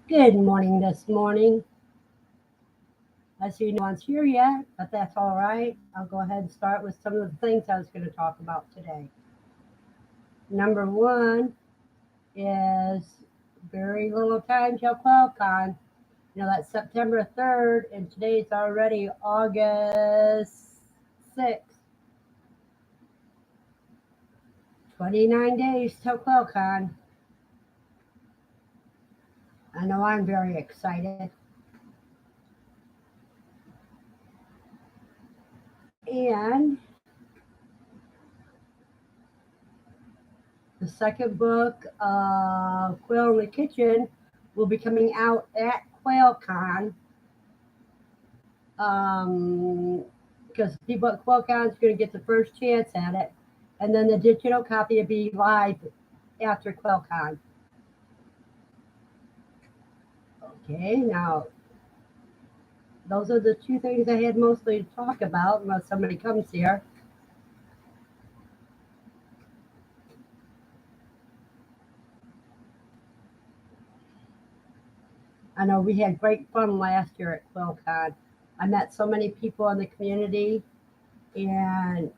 Good morning this morning. I see no one's here yet, but that's all right. I'll go ahead and start with some of the things I was going to talk about today. Number one is very little time till QuailCon. That's September 3rd, and today's already August 6th. 29 days till QuailCon. I know I'm very excited. And the second book of Quail in the Kitchen will be coming out at QuailCon. Because people at QuailCon is going to get the first chance at it. And then the digital copy will be live after QuailCon. Okay, now those are the two things I had mostly to talk about, unless somebody comes here. I know we had great fun last year at QuailCon. I met so many people in the community, and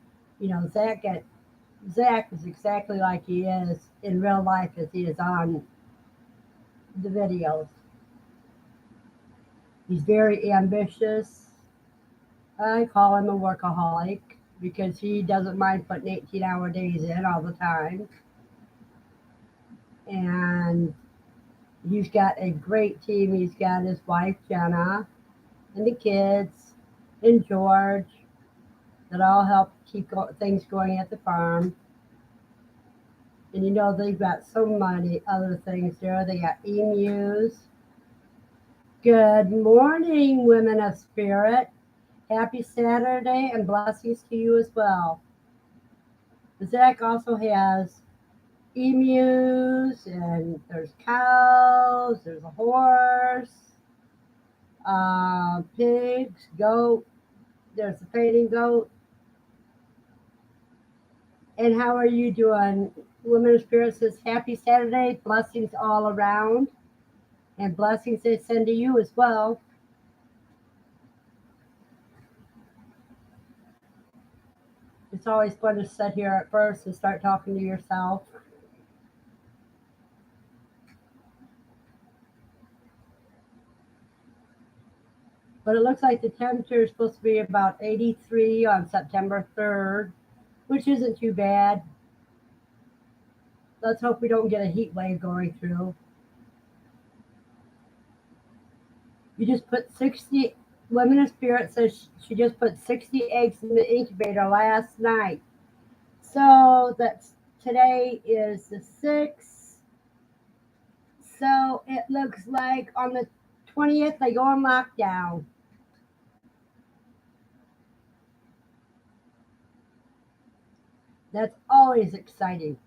Zach is exactly like he is in real life as he is on the videos. He's very ambitious. I call him a workaholic because he doesn't mind putting 18-hour days in all the time. And he's got a great team. He's got his wife, Jenna, and the kids, and George, that all help keep things going at the farm. And they've got so many other things there. They got emus. Good morning, women of spirit. Happy Saturday and blessings to you as well. Zach also has emus, and there's cows, there's a horse, pigs, goat, there's a fainting goat. And how are you doing? Women of Spirit says happy Saturday, blessings all around, and blessings they send to you as well. It's always fun to sit here at first and start talking to yourself. But it looks like the temperature is supposed to be about 83 on September 3rd, which isn't too bad. Let's hope we don't get a heat wave going through. You just put 60, Women of Spirit says she just put 60 eggs in the incubator last night. So today is the 6th. So it looks like on the 20th they go on lockdown. That's always exciting.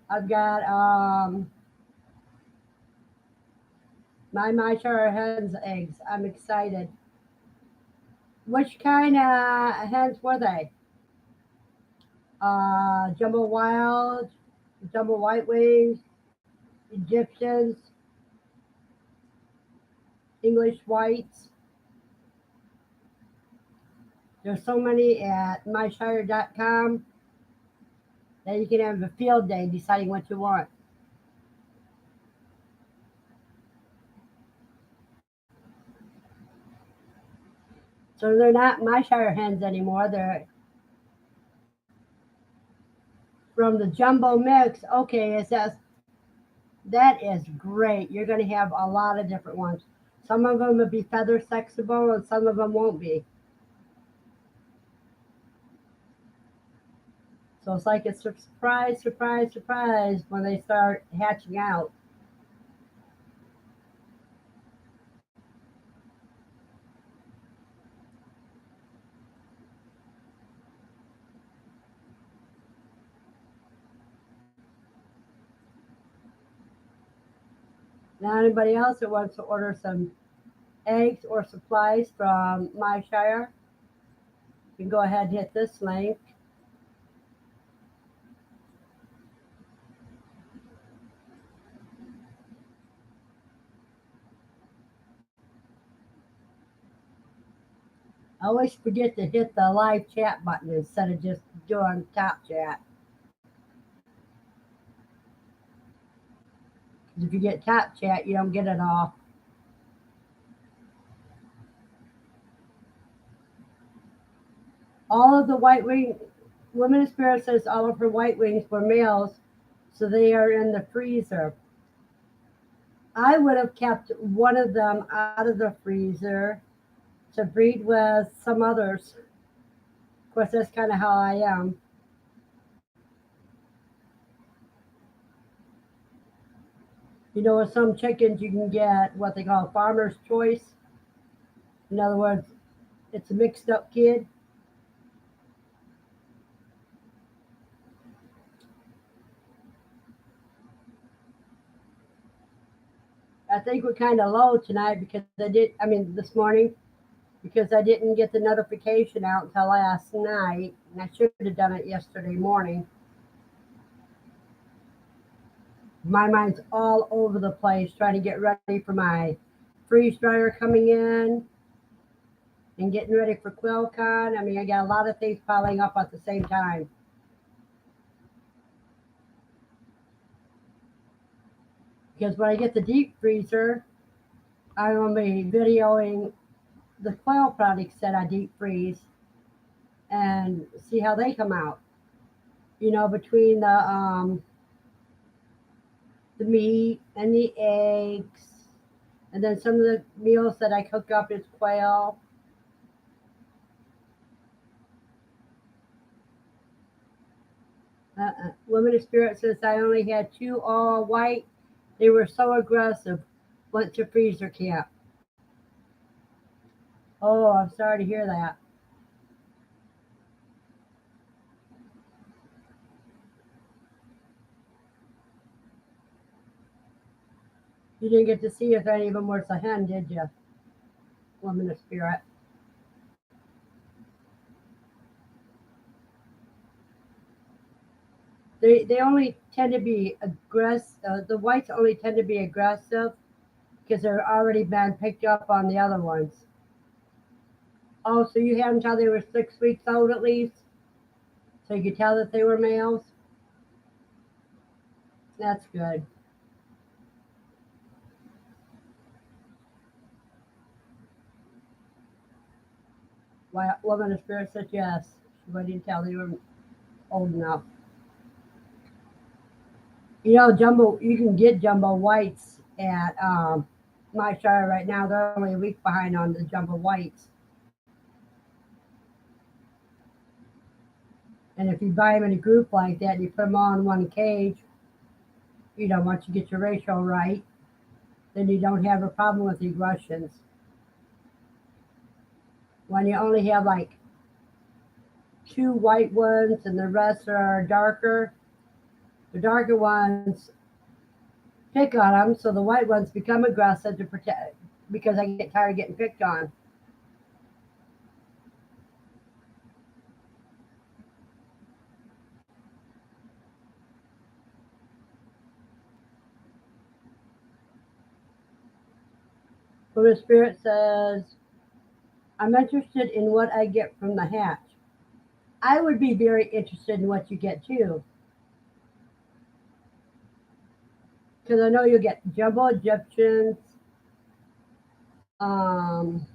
I've got my Shire hen's eggs. I'm excited. Which kind of hens were they? Jumbo Wild, Jumbo White Wings, Egyptians, English Whites. There's so many at myshire.com that you can have a field day deciding what you want. So they're not my Shire hens anymore. They're from the jumbo mix. Okay, it says that is great. You're going to have a lot of different ones. Some of them will be feather sexable and some of them won't be. So it's like it's surprise, surprise, surprise when they start hatching out. Now, anybody else that wants to order some eggs or supplies from my Shire, you can go ahead and hit this link. I always forget to hit the live chat button instead of just doing top chat. 'Cause if you get top chat, you don't get it all. All of the white wing women of spirit says all of her white wings were males, so they are in the freezer. I would have kept one of them out of the freezer to breed with some others. Of course, that's kind of how I am. You know, with some chickens, you can get what they call farmer's choice. In other words, it's a mixed up kid. I think we're kind of low tonight because this morning, because I didn't get the notification out until last night, and I should have done it yesterday morning. My mind's all over the place trying to get ready for my freeze dryer coming in and getting ready for QuailCon. I mean, I got a lot of things piling up at the same time. Because when I get the deep freezer, I'm going to be videoing the quail products that I deep freeze and see how they come out. You know, between the meat and the eggs, and then some of the meals that I cook up is quail. Women of Spirit says I only had two all white. They were so aggressive. Went to freezer camp. Oh, I'm sorry to hear that. You didn't get to see if any of them were a hen, did you, Woman of Spirit? They only tend to be aggressive. The whites only tend to be aggressive because they're already been picked up on the other ones. Oh, so you had them until they were 6 weeks old at least, so you could tell that they were males. That's good. Why, Woman of Spirit said yes. She waited until they were old enough. You know, jumbo. You can get jumbo whites at my shire right now. They're only a week behind on the jumbo whites. And if you buy them in a group like that, and you put them all in one cage. You know, once you get your ratio right, then you don't have a problem with the aggressions. When you only have like two white ones and the rest are darker, the darker ones pick on them, so the white ones become aggressive to protect because I get tired of getting picked on. So the spirit says, I'm interested in what I get from the hatch. I would be very interested in what you get too. Because I know you'll get jumbo Egyptians, um,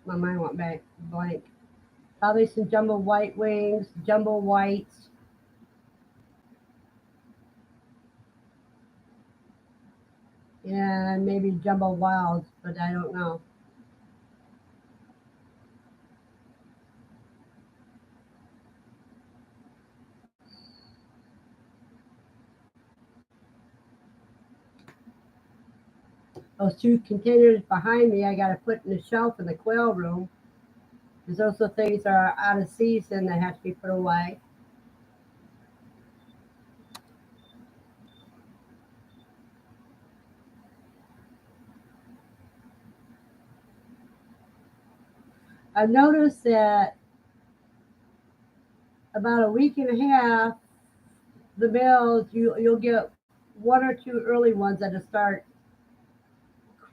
my mind went back blank. Probably some jumbo white wings, jumbo whites, and maybe jumbo wilds, but I don't know. Those two containers behind me, I got to put in the shelf in the quail room because those are things that are out of season that have to be put away. I've noticed that about a week and a half, the males you'll get one or two early ones that'll start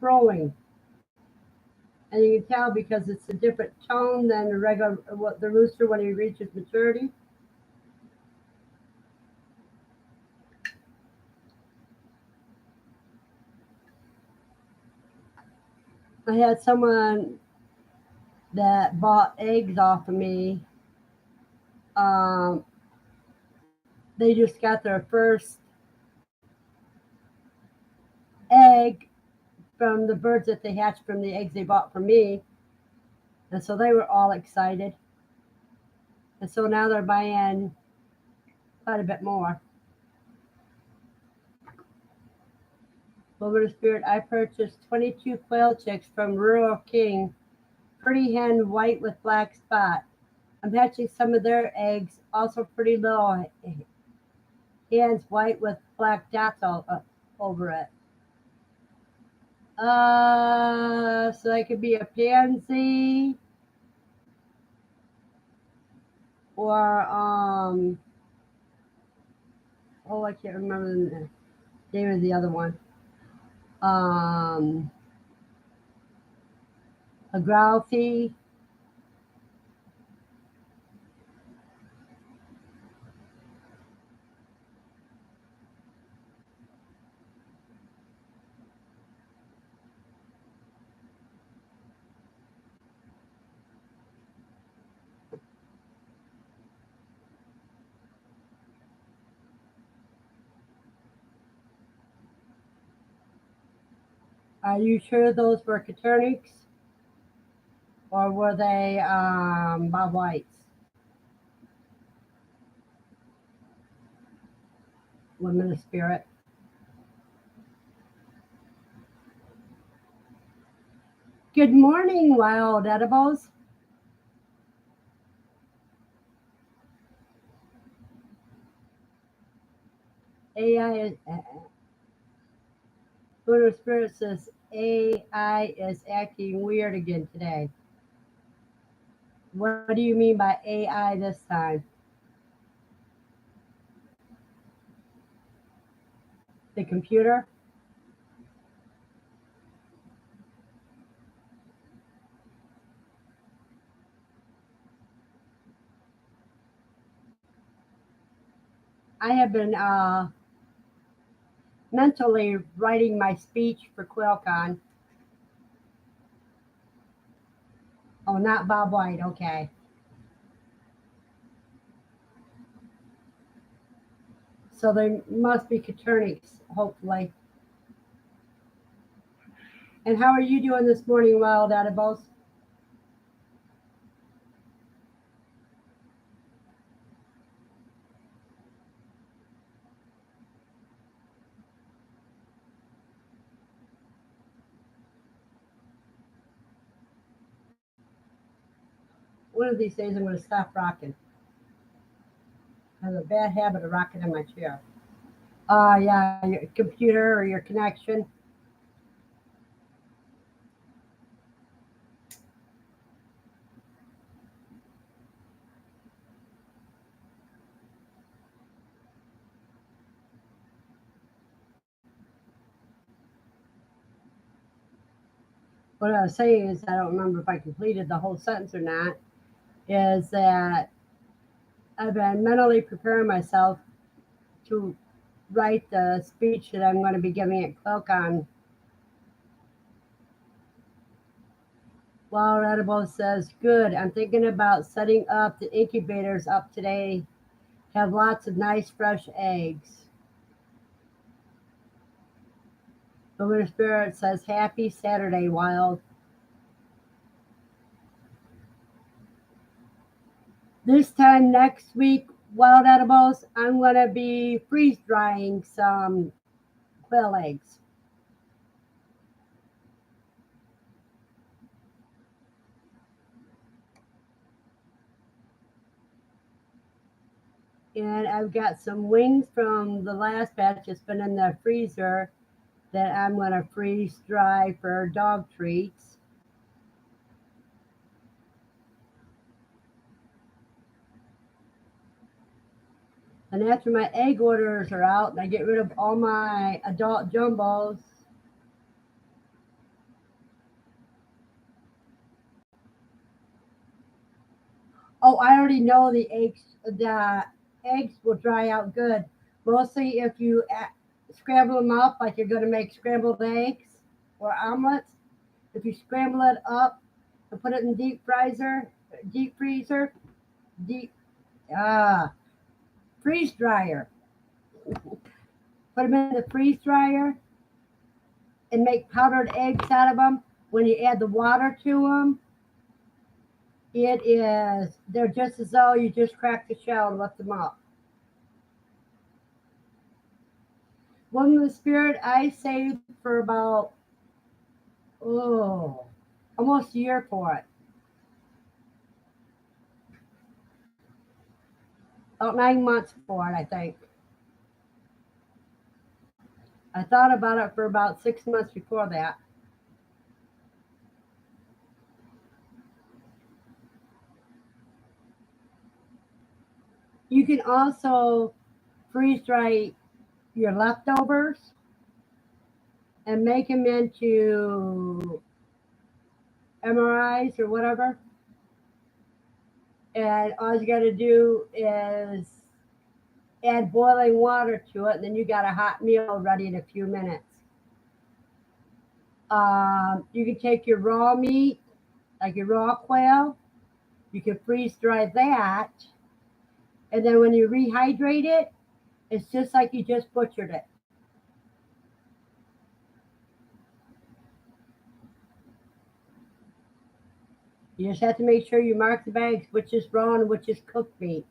crowing. And you can tell because it's a different tone than the regular the rooster when he reaches maturity. I had someone that bought eggs off of me. Um, they just got their first egg from the birds that they hatched from the eggs they bought from me. And so they were all excited. And so now they're buying quite a bit more. Over the Spirit, I purchased 22 quail chicks from Rural King, pretty hen, white with black spot. I'm hatching some of their eggs, also pretty little hens, white with black dots all over it. So that could be a pansy or oh, I can't remember the name of the other one. A grouthy. Are you sure those were Caturnix? Or were they Bob Whites? Women of Spirit. Good morning, Wild Edibles. AI is Women of Spirit says AI is acting weird again today. What do you mean by AI this time? The computer? I have been mentally writing my speech for QuailCon. Oh, not Bob White. Okay. So they must be Caturnix, hopefully. And how are you doing this morning, Wild Edibles? One of these days I'm going to stop rocking. I have a bad habit of rocking in my chair. Yeah, your computer or your connection. What I was saying is, I don't remember if I completed the whole sentence or not, is that I've been mentally preparing myself to write the speech that I'm going to be giving at QuailCon. Wild Edible says, good, I'm thinking about setting up the incubators up today. Have lots of nice fresh eggs. The Lunar Spirit says, happy Saturday, Wild. This time next week, Wild Edibles, I'm going to be freeze drying some quail eggs. And I've got some wings from the last batch that's been in the freezer that I'm going to freeze dry for dog treats. And after my egg orders are out and I get rid of all my adult jumbos, Oh, I already know the eggs will dry out good. Mostly if you scramble them up like you're going to make scrambled eggs or omelets. If you scramble it up and put it in deep freezer, deep freeze dryer. Put them in the freeze dryer and make powdered eggs out of them. When you add the water to them, they're just as though you just cracked the shell and left them up. Woman of the Spirit, I saved for oh, almost a year for it. About 9 months for it, I think. I thought about it for about 6 months before that. You can also freeze dry your leftovers and make them into MRIs or whatever. And all you got to do is add boiling water to it, and then you got a hot meal ready in a few minutes. You can take your raw meat, like your raw quail, you can freeze dry that, and then when you rehydrate it, it's just like you just butchered it. You just have to make sure you mark the bags which is raw and which is cooked meat.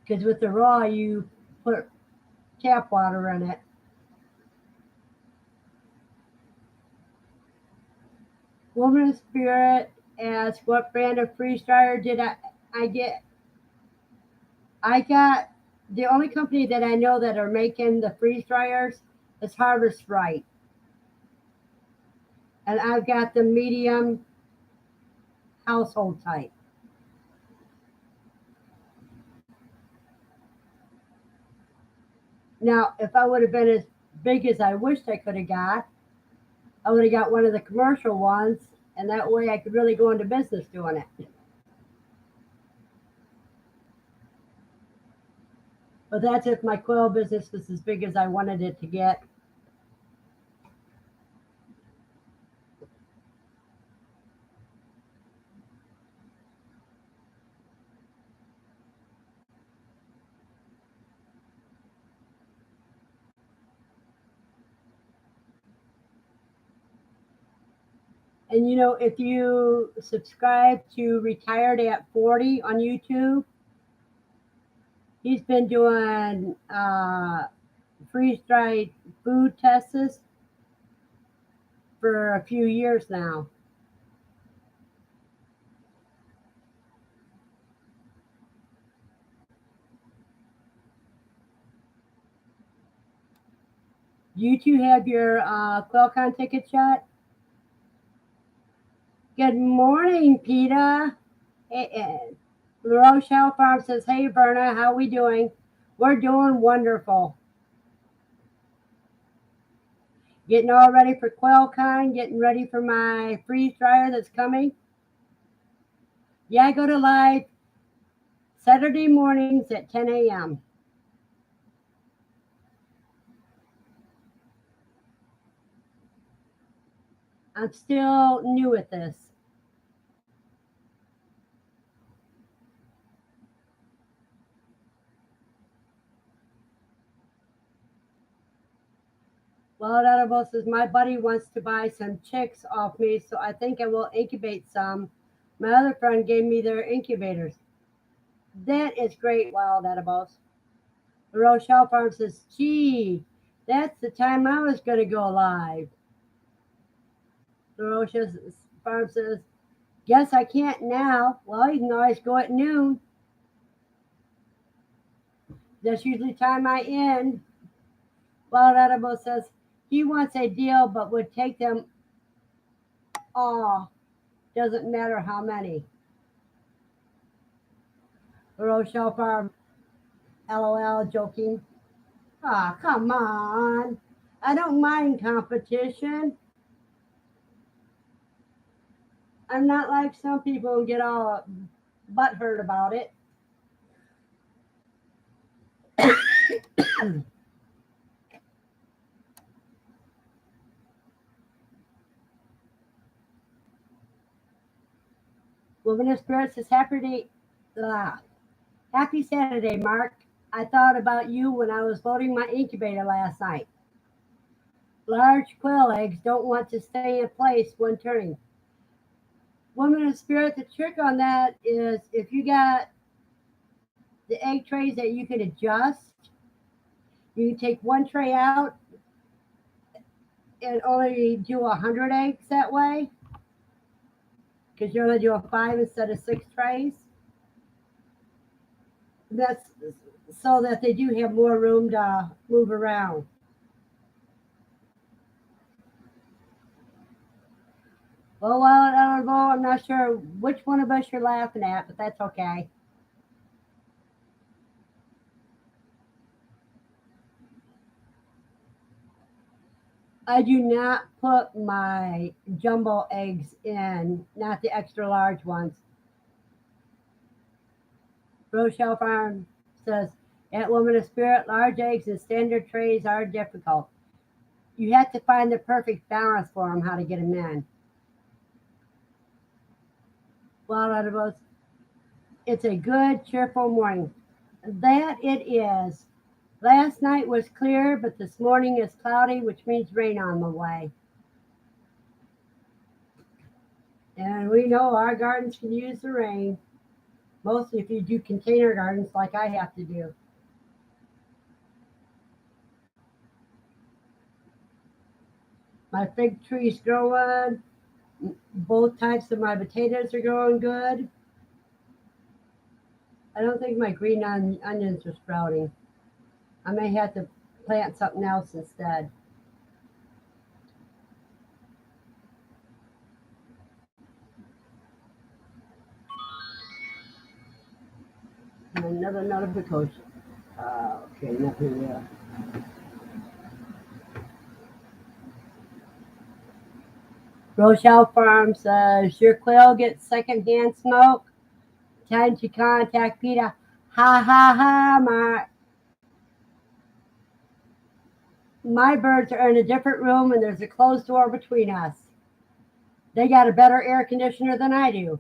Because with the raw, you put tap water in it. Woman of Spirit asks, what brand of freeze dryer did I get? I got the only company that I know that are making the freeze dryers is Harvest Right. And I've got the medium household type. Now, if I would have been as big as I wished I could have got, I would have got one of the commercial ones, and that way I could really go into business doing it. But that's if my quail business was as big as I wanted it to get. And if you subscribe to Retired at 40 on YouTube, he's been doing freeze dried food tests for a few years now. You two have your QuailCon tickets yet? Good morning, Peta. And La Rochelle Farm says, hey, Verna, how we doing? We're doing wonderful. Getting all ready for QuailCon, getting ready for my freeze dryer that's coming. Yeah, I go to live Saturday mornings at 10 a.m. I'm still new at this. Wild Edible says, my buddy wants to buy some chicks off me, so I think I will incubate some. My other friend gave me their incubators. That is great, Wild Edibles. The Rochelle Farm says, gee, that's the time I was going to go live. The Rochelle Farm says, guess I can't now. Well, you can always go at noon. That's usually the time I end. Wild Edible says, he wants a deal but would take them all. Doesn't matter how many. The Rochelle Farm, LOL, joking. Ah, come on. I don't mind competition. I'm not like some people who get all butthurt about it. Woman of Spirit says, Happy Saturday, Mark. I thought about you when I was loading my incubator last night. Large quail eggs don't want to stay in place when turning. Woman of Spirit, the trick on that is if you got the egg trays that you can adjust, you can take one tray out and only do 100 eggs that way because you're only doing 5 instead of 6 trays. That's so that they do have more room to move around. Well, I'm not sure which one of us you're laughing at, but that's okay. I do not put my jumbo eggs in, not the extra large ones. Rochelle Farm says, at Woman of Spirit, large eggs and standard trays are difficult. You have to find the perfect balance for them, how to get them in. Wild Edibles, it's a good, cheerful morning. That it is. Last night was clear, but this morning is cloudy, which means rain on the way. And we know our gardens can use the rain, mostly if you do container gardens like I have to do. My fig tree's growing. Both types of my potatoes are growing good. I don't think my green onions are sprouting. I may have to plant something else instead. Another notification. Okay, nothing there. Rochelle Farm says, your quail gets secondhand smoke. Time to contact PETA. Ha ha ha, my birds are in a different room and there's a closed door between us. They got a better air conditioner than I do.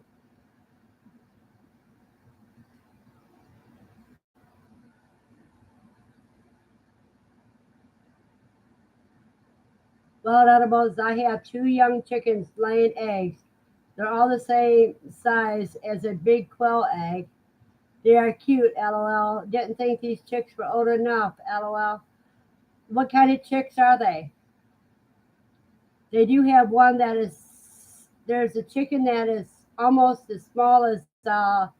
Well, edibles, I have 2 young chickens laying eggs. They're all the same size as a big quail egg. They are cute, lol. Didn't think these chicks were old enough, lol. What kind of chicks are they? They do have one that is, there's a chicken that is almost as small as a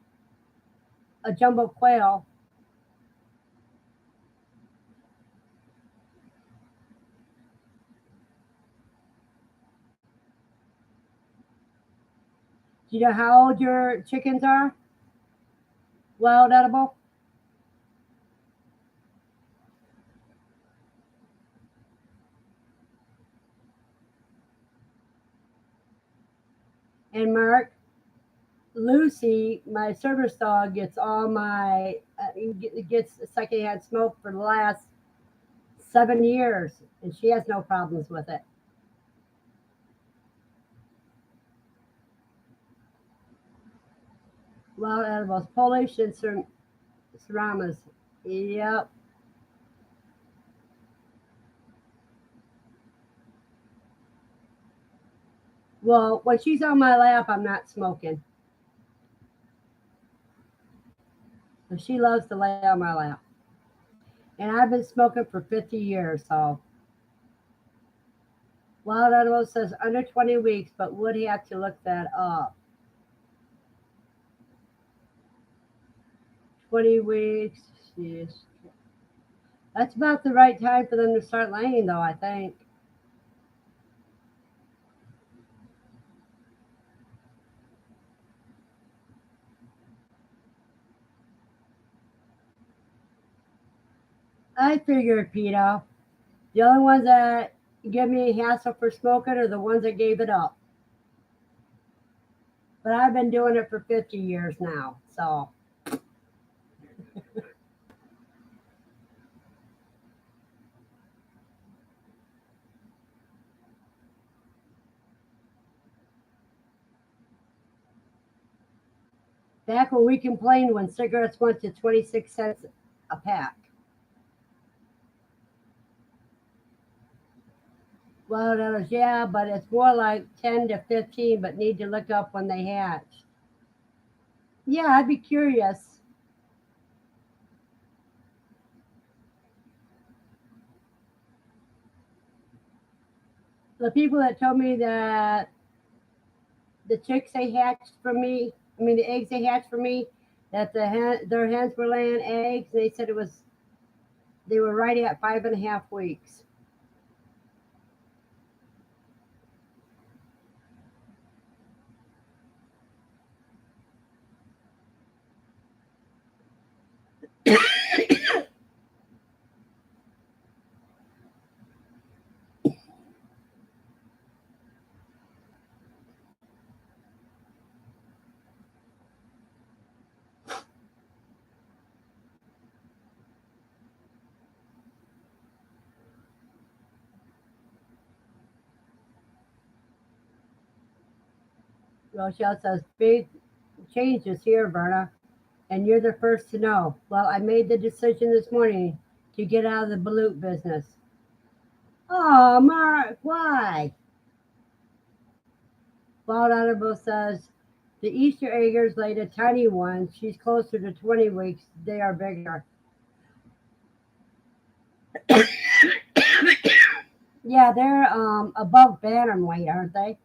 jumbo quail. Do you know how old your chickens are? Wild edible? And Mark, Lucy, my service dog, gets all my gets secondhand smoke for the last 7 years, and she has no problems with it. Wild edibles, Polish and Ceramas. Yep. Well, when she's on my lap, I'm not smoking. So she loves to lay on my lap. And I've been smoking for 50 years, so. Wild edible says under 20 weeks, but would have to look that up. 20 weeks. Yes. That's about the right time for them to start laying, though, I think. I figured, Peter. The only ones that give me a hassle for smoking are the ones that gave it up. But I've been doing it for 50 years now. So back when we complained when cigarettes went to 26 cents a pack. Well, that was, yeah, but it's more like 10 to 15, but need to look up when they hatch. Yeah, I'd be curious. The people that told me that the chicks they hatched from me, I mean the eggs they hatched from me, that their hens were laying eggs. They said it was they were right at 5.5 weeks. Rochelle says big changes here, Verna, and you're the first to know. Well, I made the decision this morning to get out of the balut business. Oh, Mark, why? Wild Animal says the Easter eggers laid a tiny one. She's closer to 20 weeks. They are bigger. Yeah, they're above bantam weight, aren't they?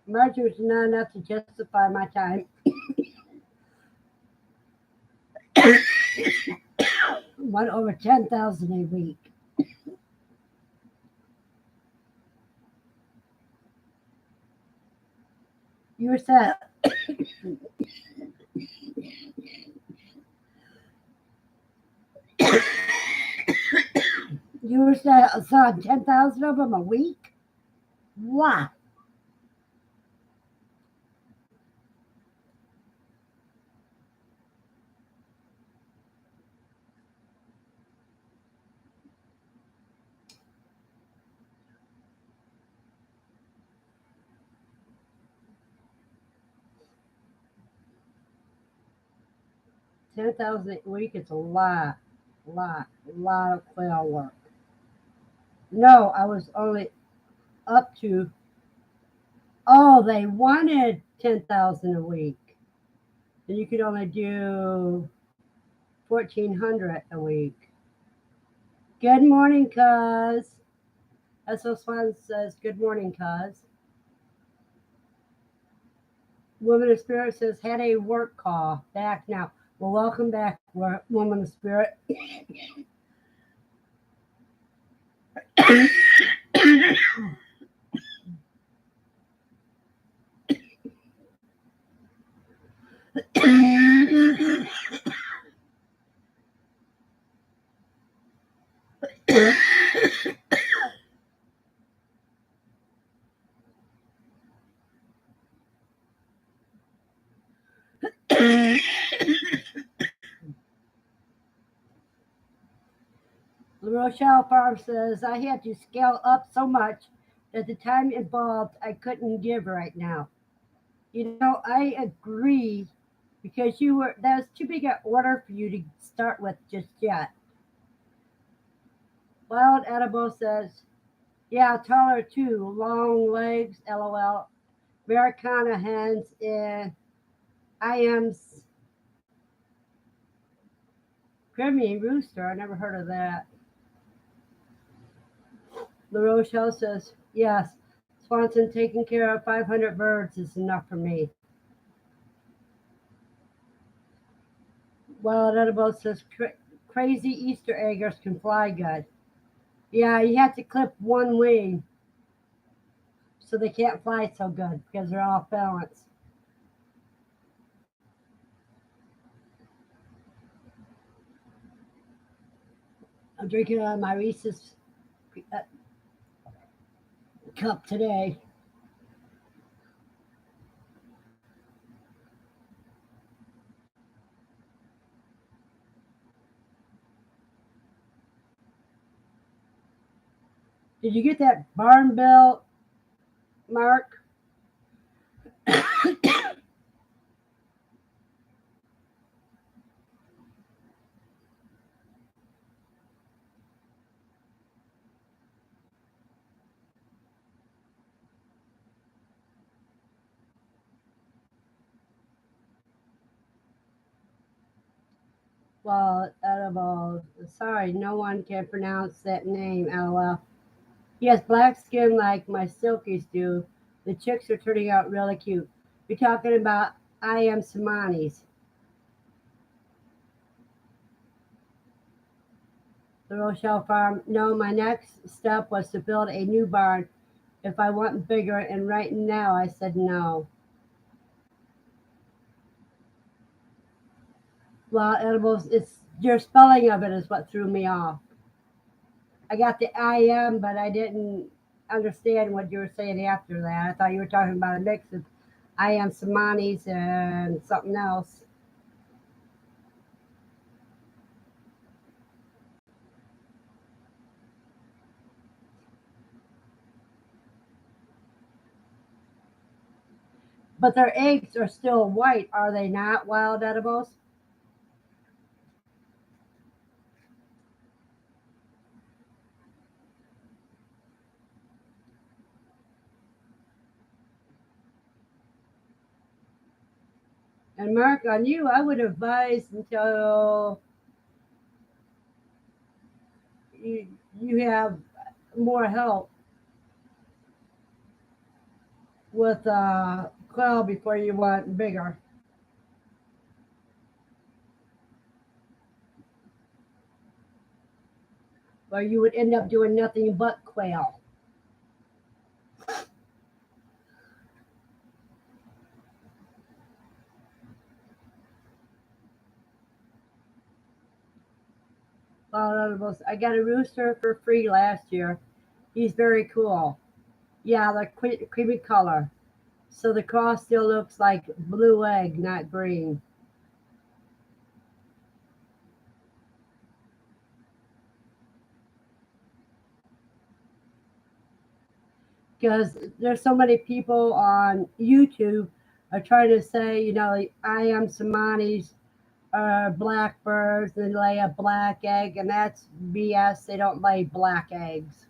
Marjorie was not enough to justify my time. One over 10,000 a week. You were said you were selling 10,000 of them a week. Wow, 10,000 a week. It's a lot of quail work. No, I was only up to. Oh, they wanted 10,000 a week, and you could only do 1,400 a week. Good morning, cuz. SO Swan says, good morning, cuz. Woman of Spirit says, had a work call. Back now. Well, welcome back, Woman of Spirit. La Rochelle Farm says, I had to scale up so much that the time involved I couldn't give right now. You know, I agree because that's too big an order for you to start with just yet. Wild Edible says, yeah, taller too, long legs, lol. Americana hens in IM's Grimmy Rooster. I never heard of that. La Rochelle says, yes, Swanson taking care of 500 birds is enough for me. Wild Edible says, crazy Easter eggers can fly good. Yeah, you have to clip one wing so they can't fly so good because they're off balance. I'm drinking out of my Reese's uh, cup today. Did you get that barn belt, Mark? Well, edible. Sorry, no one can pronounce that name, LOL. He has black skin like my silkies do. The chicks are turning out really cute. You're talking about I am Samani's. The Rochelle farm. No, my next step was to build a new barn if I want bigger, and right now I said no. Well, edibles, it's your spelling of it is what threw me off. I got the I am, but I didn't understand what you were saying after that. I thought you were talking about a mix of I am Samani's and something else. But their eggs are still white, are they not, wild edibles? And Mark, on you, I would advise until you, you have more help with quail before you want bigger. Or you would end up doing nothing but quail. Wild edibles. I got a rooster for free last year. He's very cool. Yeah, the creamy color. So the cross still looks like blue egg, not green. Because there's so many people on YouTube are trying to say, like, I am Samani's blackbirds and lay a black egg, and that's BS. They don't lay black eggs.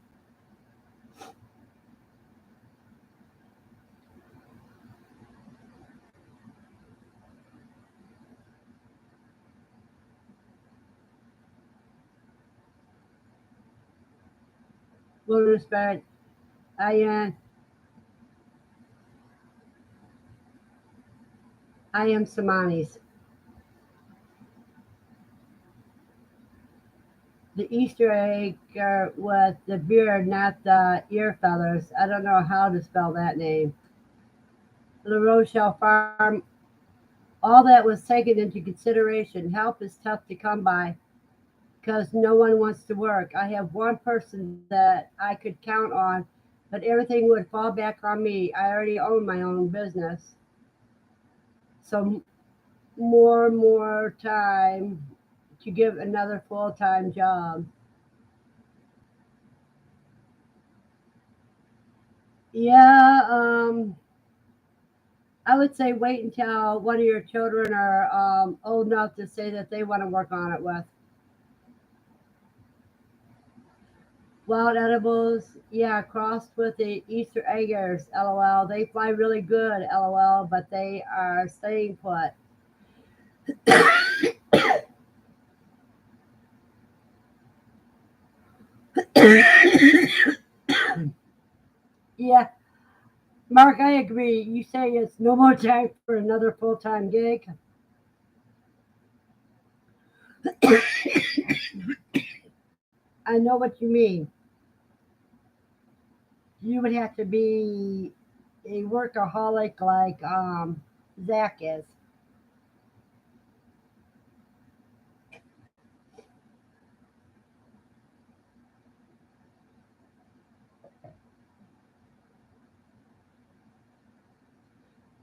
With respect, I am, I am Samani's. The Easter egg with the beard, not the ear feathers. I don't know how to spell that name. La Rochelle Farm, all that was taken into consideration. Help is tough to come by because no one wants to work. I have one person that I could count on, but everything would fall back on me. I already own my own business. So more time to give another full-time job. Yeah, I would say wait until one of your children are old enough to say that they want to work on it with. Wild edibles, yeah, crossed with the Easter eggers, lol. They fly really good, lol, but they are staying put. Yeah, Mark, I agree. You say it's no more time for another full time gig. I know what you mean. You would have to be a workaholic like Zach is.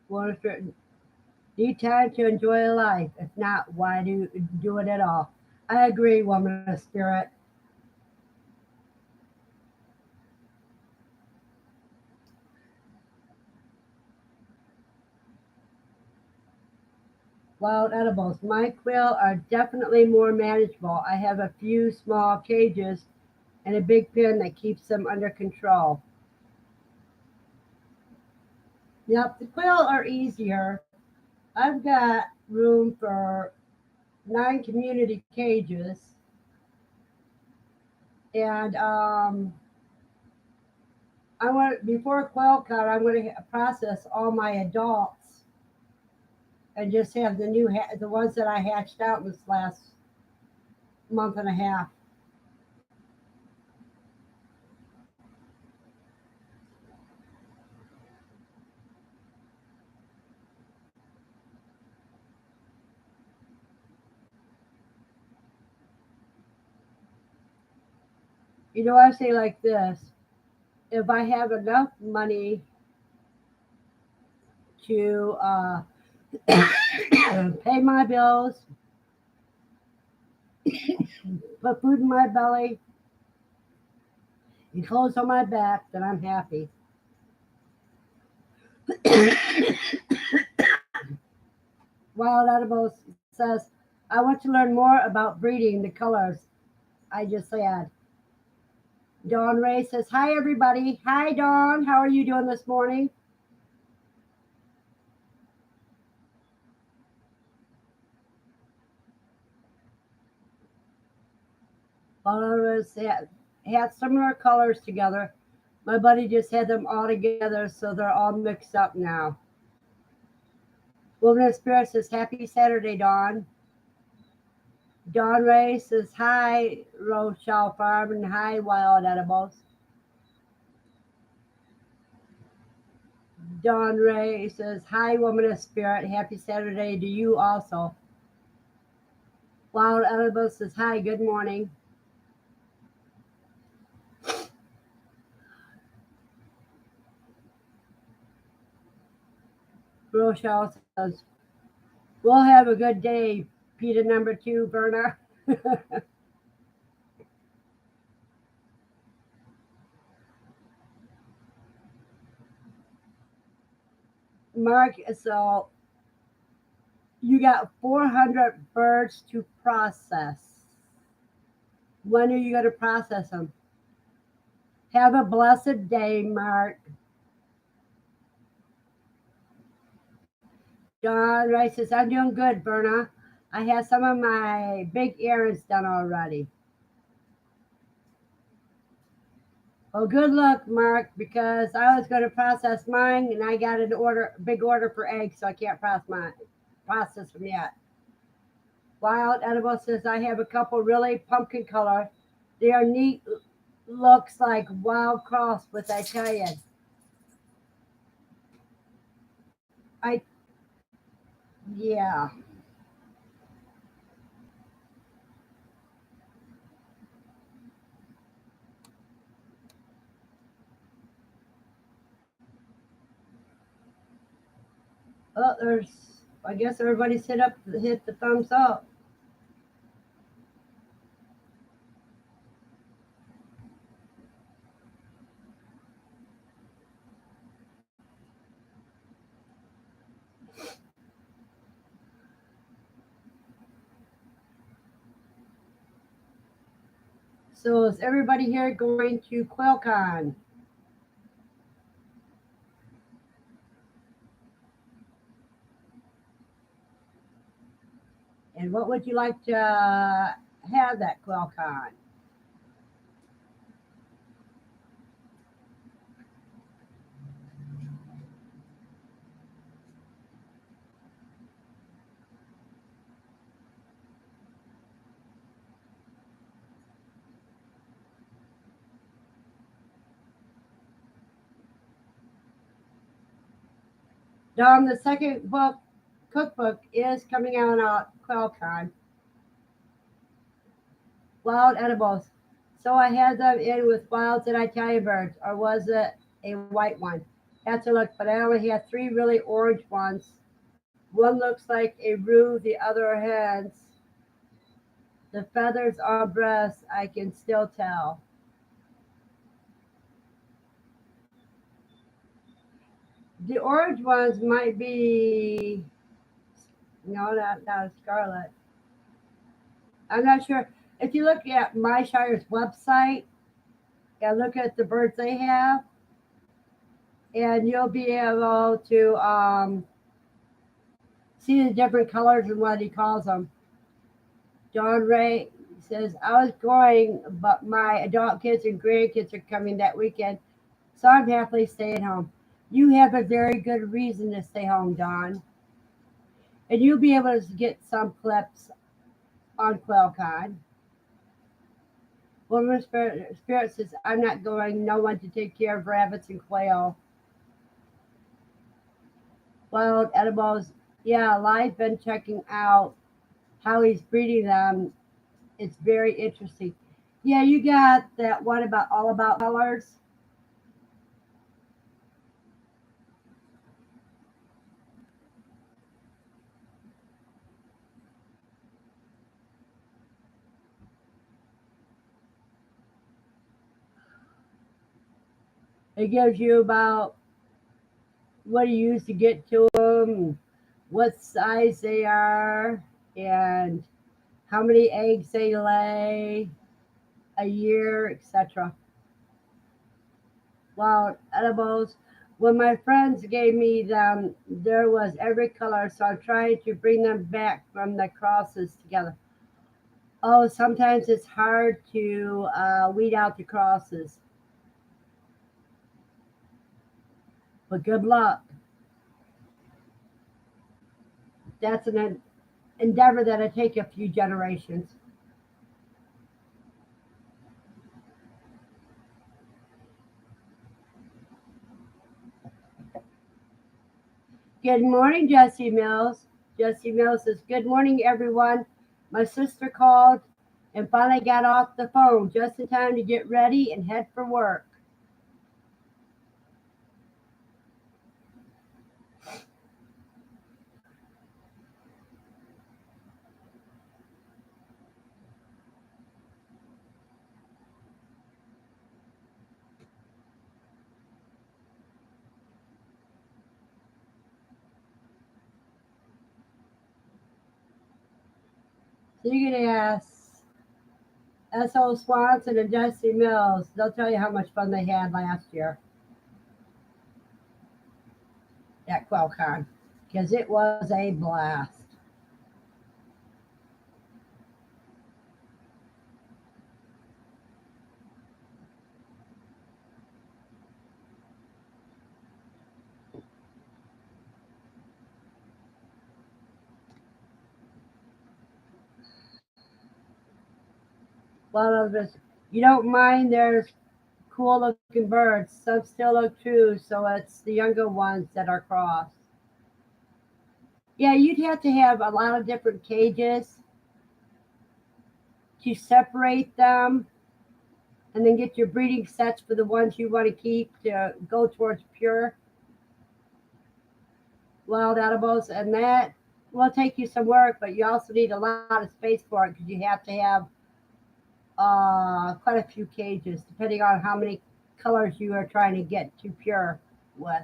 Well, if you need time to enjoy life. If not, why do it at all? I agree, woman of spirit. Wild edibles. My quail are definitely more manageable. I have a few small cages and a big pen that keeps them under control. Yep, the quail are easier. I've got room for 9 community cages, and I want before QuailCon, I'm going to process all my adults and just have the ones that I hatched out this last month and a half. I say like this: if I have enough money to pay my bills, put food in my belly, and clothes on my back, then I'm happy. Wild Edibles says, I want to learn more about breeding the colors I just had. Dawn Ray says, hi, everybody. Hi, Dawn. How are you doing this morning? Wild Edibles had similar colors together. My buddy just had them all together, so they're all mixed up now. Woman of Spirit says, happy Saturday, Dawn. Dawn Ray says, hi, Rochelle Farm, and hi, Wild Edibles. Dawn Ray says, hi, Woman of Spirit. Happy Saturday to you also. Wild Edibles says, hi, good morning. Rochelle says, we'll have a good day, Peter number 2, Verna. Mark, so you got 400 birds to process. When are you going to process them? Have a blessed day, Mark. John Rice says, I'm doing good, Berna. I had some of my big errands done already. Well, good luck, Mark, because I was going to process mine and I got big order for eggs, so I can't process them yet. Wild Edible says, I have a couple really pumpkin color. They are neat, looks like wild cross with Italian. I, yeah. Oh, I guess everybody's hit the thumbs up. So is everybody here going to QuailCon? And what would you like to have at QuailCon? The second book cookbook is coming out on QuailCon, wild edibles. So I had them in with wilds and Italian birds, or was it a white one? Had to look, but I only had three really orange ones. One looks like a roo, the other has the feathers on breast. I can still tell. The orange ones might be no, not scarlet. I'm not sure. If you look at My Shire's website and look at the birds they have, and you'll be able to see the different colors and what he calls them. Don Ray says, I was going, but my adult kids and grandkids are coming that weekend, so I'm happily staying home. You have a very good reason to stay home, Don. And you'll be able to get some clips on QuailCon. Woman Spirit says, I'm not going, no one to take care of rabbits and quail. Wild edibles. Yeah, I've been checking out how he's breeding them. It's very interesting. Yeah, you got that one about all about colors. It gives you about what you use to get to them, what size they are, and how many eggs they lay a year, etc. Wild edibles. When my friends gave me them, there was every color, so I'm trying to bring them back from the crosses together. Oh, sometimes it's hard to weed out the crosses, but good luck. That's an endeavor that'll take a few generations. Good morning, Jesse Mills. Jesse Mills says, good morning, everyone. My sister called and finally got off the phone just in time to get ready and head for work. So you can ask S.O. Swanson and Jesse Mills. They'll tell you how much fun they had last year at QuailCon because it was a blast. One of us, you don't mind there's cool looking birds. Some still look true, so it's the younger ones that are crossed. Yeah, you'd have to have a lot of different cages to separate them and then get your breeding sets for the ones you want to keep to go towards pure wild edibles. And that will take you some work, but you also need a lot of space for it because you have to have quite a few cages depending on how many colors you are trying to get to pure with.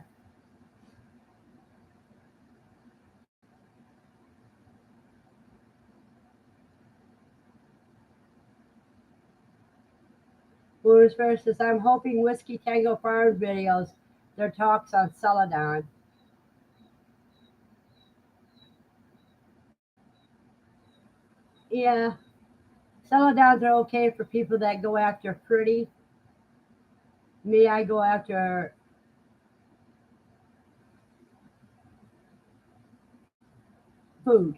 Blues versus I'm hoping Whiskey Tango Farms videos, their talks on Celadon. Yeah, Celadons are okay for people that go after pretty. Me, I go after food.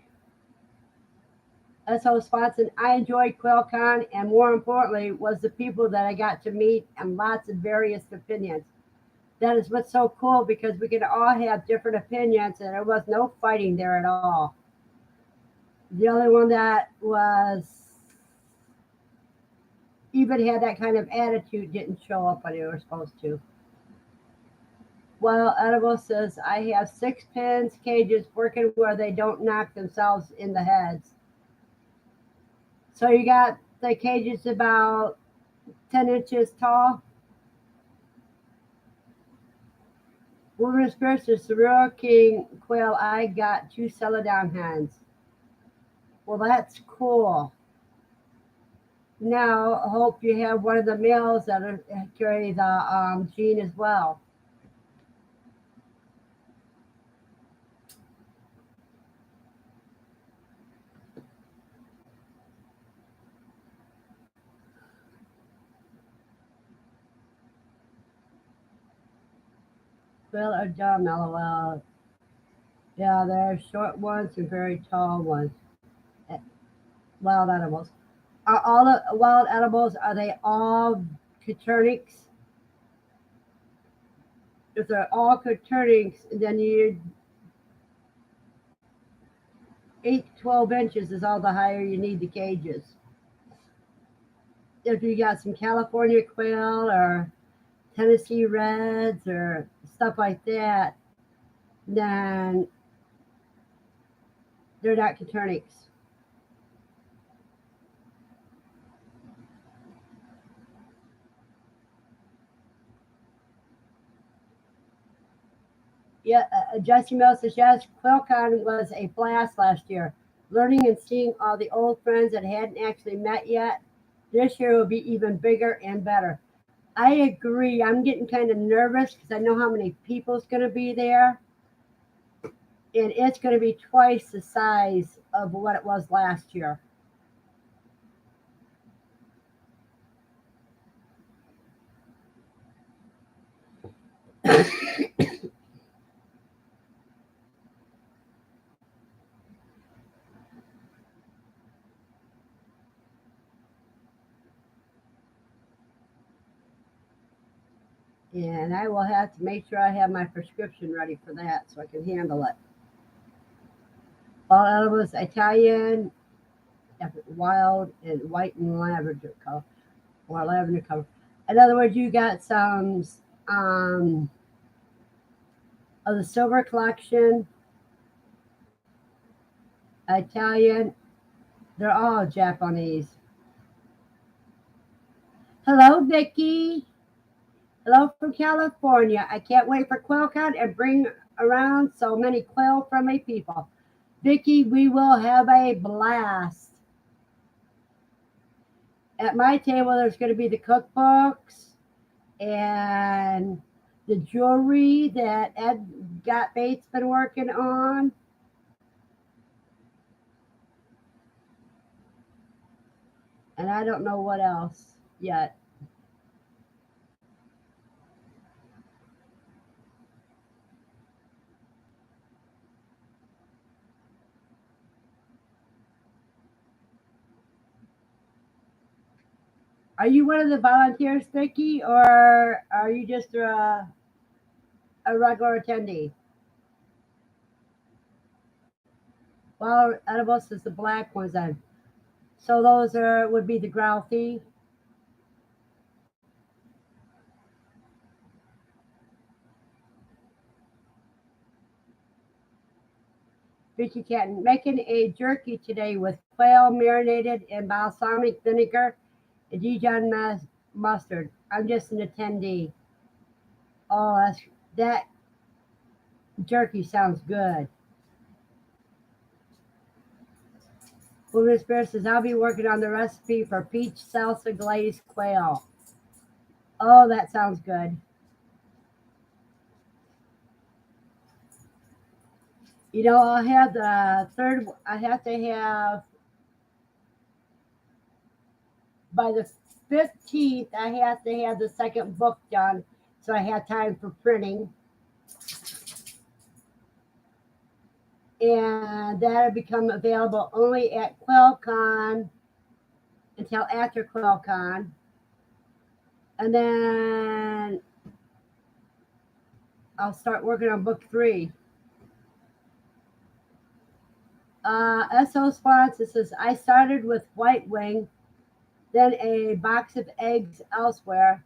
So Swanson, I enjoyed QuailCon, and more importantly, was the people that I got to meet and lots of various opinions. That is what's so cool because we can all have different opinions and there was no fighting there at all. The only one that was even had that kind of attitude didn't show up when they were supposed to. Well, Edible says, I have 6 pins cages working where they don't knock themselves in the heads. So you got the cages about 10 inches tall. Wilderness Spirits is the real king quail. I got 2 celadon hens. Well, that's cool. Now, I hope you have one of the males that carry the gene as well. Quail are dumb, lol. Yeah, there are short ones and very tall ones. Eh, Wild animals. Are all wild animals, are they all coternics? If they're all coternics, then you 8 to 12 inches is all the higher you need the cages. If you got some California quail or Tennessee reds or stuff like that, then they're not coternics. Yeah, Jesse Mill says, yes, QuailCon was a blast last year. Learning and seeing all the old friends that hadn't actually met yet. This year will be even bigger and better. I agree. I'm getting kind of nervous because I know how many people's going to be there. And it's going to be twice the size of what it was last year. And I will have to make sure I have my prescription ready for that so I can handle it. All animals Italian, wild, and white and lavender color, or lavender color. In other words, you got some um, of the silver collection, Italian. They're all Japanese. Hello, Vicky. Hello from California. I can't wait for QuailCon and bring around so many quail friendly people. Vicky, we will have a blast. At my table, there's going to be the cookbooks and the jewelry that Ed Got Bates been working on. And I don't know what else yet. Are you one of the volunteers, Vicky, or are you just a regular attendee? Well, edibles is the black ones then. So those are would be the Growthy. Vicky Canton making a jerky today with quail marinated in balsamic vinegar and Dijon mustard. I'm just an attendee. Oh, that jerky sounds good. Moving Spirit says I'll be working on the recipe for peach salsa glazed quail. Oh, that sounds good. I'll have the third. I have to have by the 15th. I have to have the second book done, so I have time for printing, and that'll become available only at QuailCon until after QuailCon, and then I'll start working on book 3. S.O. Swanson says, I started with White Wing, then a box of eggs elsewhere,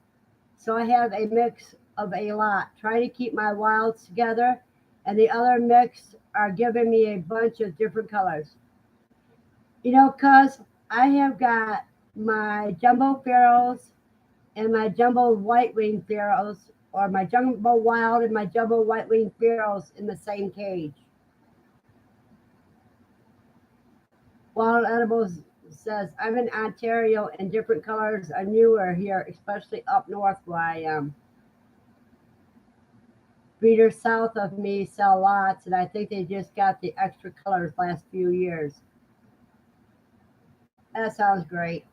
so I have a mix of a lot. Trying to keep my wilds together, and the other mix are giving me a bunch of different colors. Cuz I have got my jumbo pharaohs and my jumbo white wing pharaohs, or my jumbo wild and my jumbo white wing pharaohs in the same cage. Wild Edibles says, I'm in Ontario and different colors are newer here, especially up north where I am. Breeders south of me sell lots, and I think they just got the extra colors last few years. That sounds great.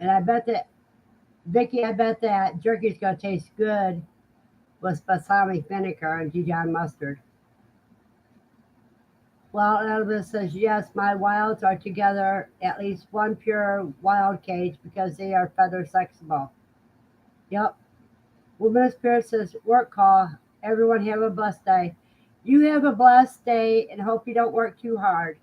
And I bet that, Vicky, I bet that jerky's going to taste good with balsamic vinegar and Dijon mustard. Well, Elvis says, yes, my wilds are together, at least one pure wild cage because they are feather flexible. Yep. Woman Spirit says, work call. Everyone have a blessed day. You have a blessed day and hope you don't work too hard.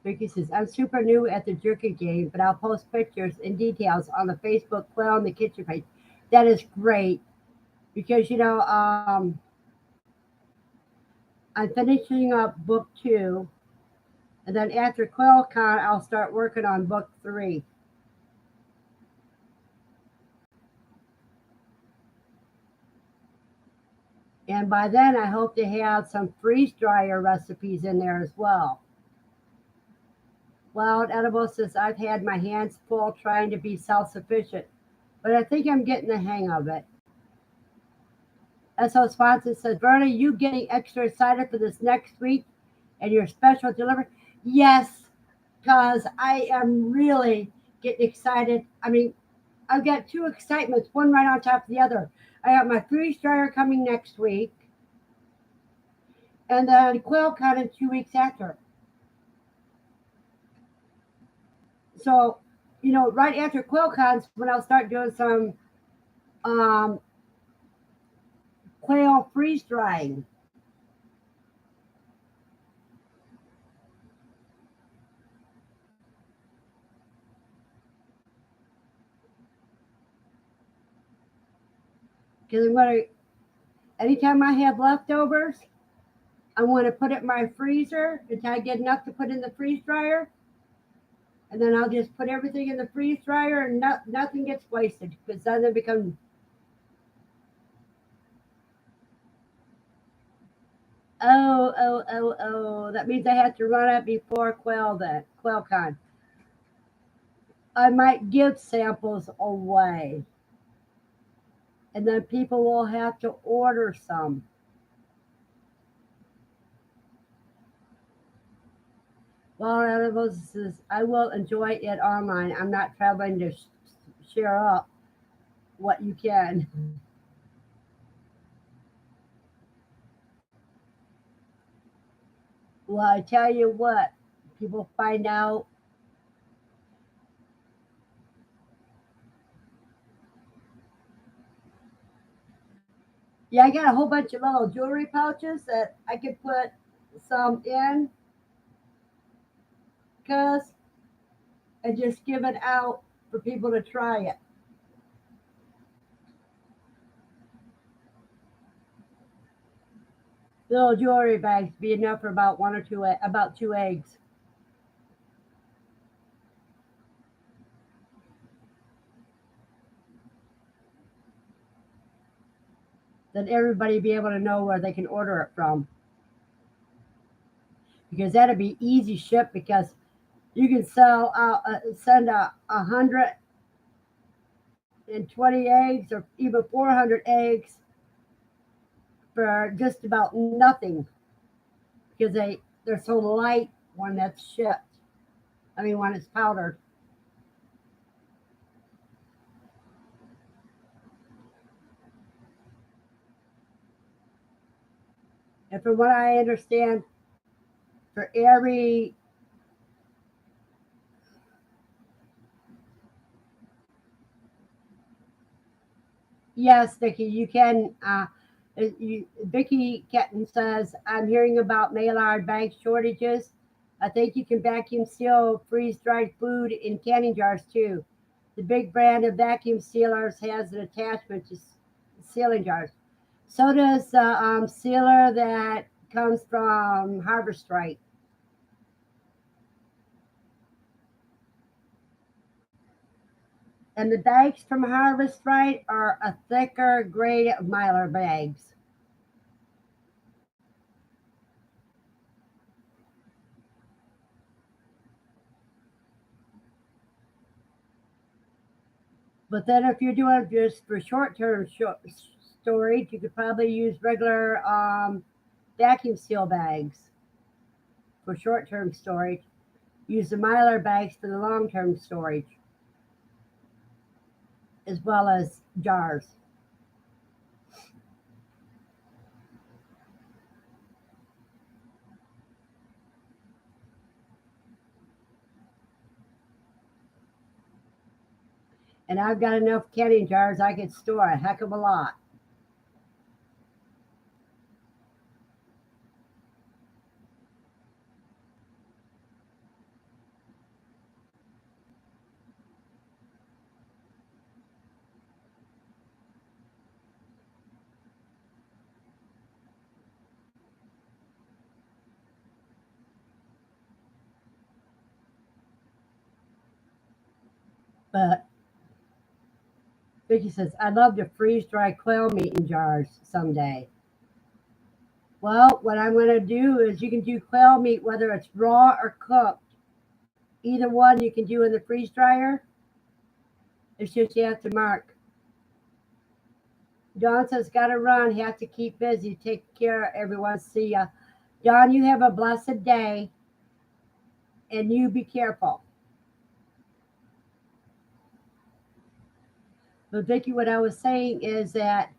Vicky says, I'm super new at the jerky game, but I'll post pictures and details on the Facebook Quail in the Kitchen page. That is great because, I'm finishing up book 2, and then after QuailCon, I'll start working on book 3. And by then, I hope to have some freeze dryer recipes in there as well. Wild Edible says, I've had my hands full trying to be self sufficient, but I think I'm getting the hang of it. S.O. Swanson says, Verna, you getting extra excited for this next week and your special delivery? Yes, because I am really getting excited. I mean, I've got 2 excitements, one right on top of the other. I got my freeze dryer coming next week, and then QuailCon in 2 weeks after. So, right after QuailCon's when I'll start doing some um, quail freeze drying. Because I'm going to, anytime I have leftovers, I want to put it in my freezer until I get enough to put in the freeze dryer. And then I'll just put everything in the freeze dryer and nothing gets wasted because then it becomes. Oh. That means I have to run it before QuailCon. I might give samples away. And then people will have to order some. Well, Edibles says, I will enjoy it online. I'm not traveling to share up what you can. Well, I tell you what, people find out. Yeah, I got a whole bunch of little jewelry pouches that I could put some in because and just give it out for people to try it. Little jewelry bags be enough for about 1 or 2, about 2 eggs. then everybody be able to know where they can order it from. Because that'd be easy ship because you can send 120 eggs or even 400 eggs for just about nothing because they're so light when that's shipped. I mean, when it's powdered. And from what I understand, for every yes, Vicky, you can. Vicky Ketton says, I'm hearing about maillard bag shortages. I think you can vacuum seal freeze dried food in canning jars too. The big brand of vacuum sealers has an attachment to sealing jars. So does the sealer that comes from Harvest Right. And the bags from Harvest Right are a thicker grade of Mylar bags. But then if you're doing it just for short-term storage, you could probably use regular vacuum seal bags for short-term storage. Use the Mylar bags for the long-term storage, as well as jars. And I've got enough canning jars I could store a heck of a lot. But Vicky says, I'd love to freeze dry quail meat in jars someday. Well, what I'm going to do is you can do quail meat whether it's raw or cooked. Either one you can do in the freeze dryer. It's just you have to mark. Dawn says, gotta run, have to keep busy. Take care, everyone. See ya. Dawn, you have a blessed day and you be careful. But Vicky, what I was saying is that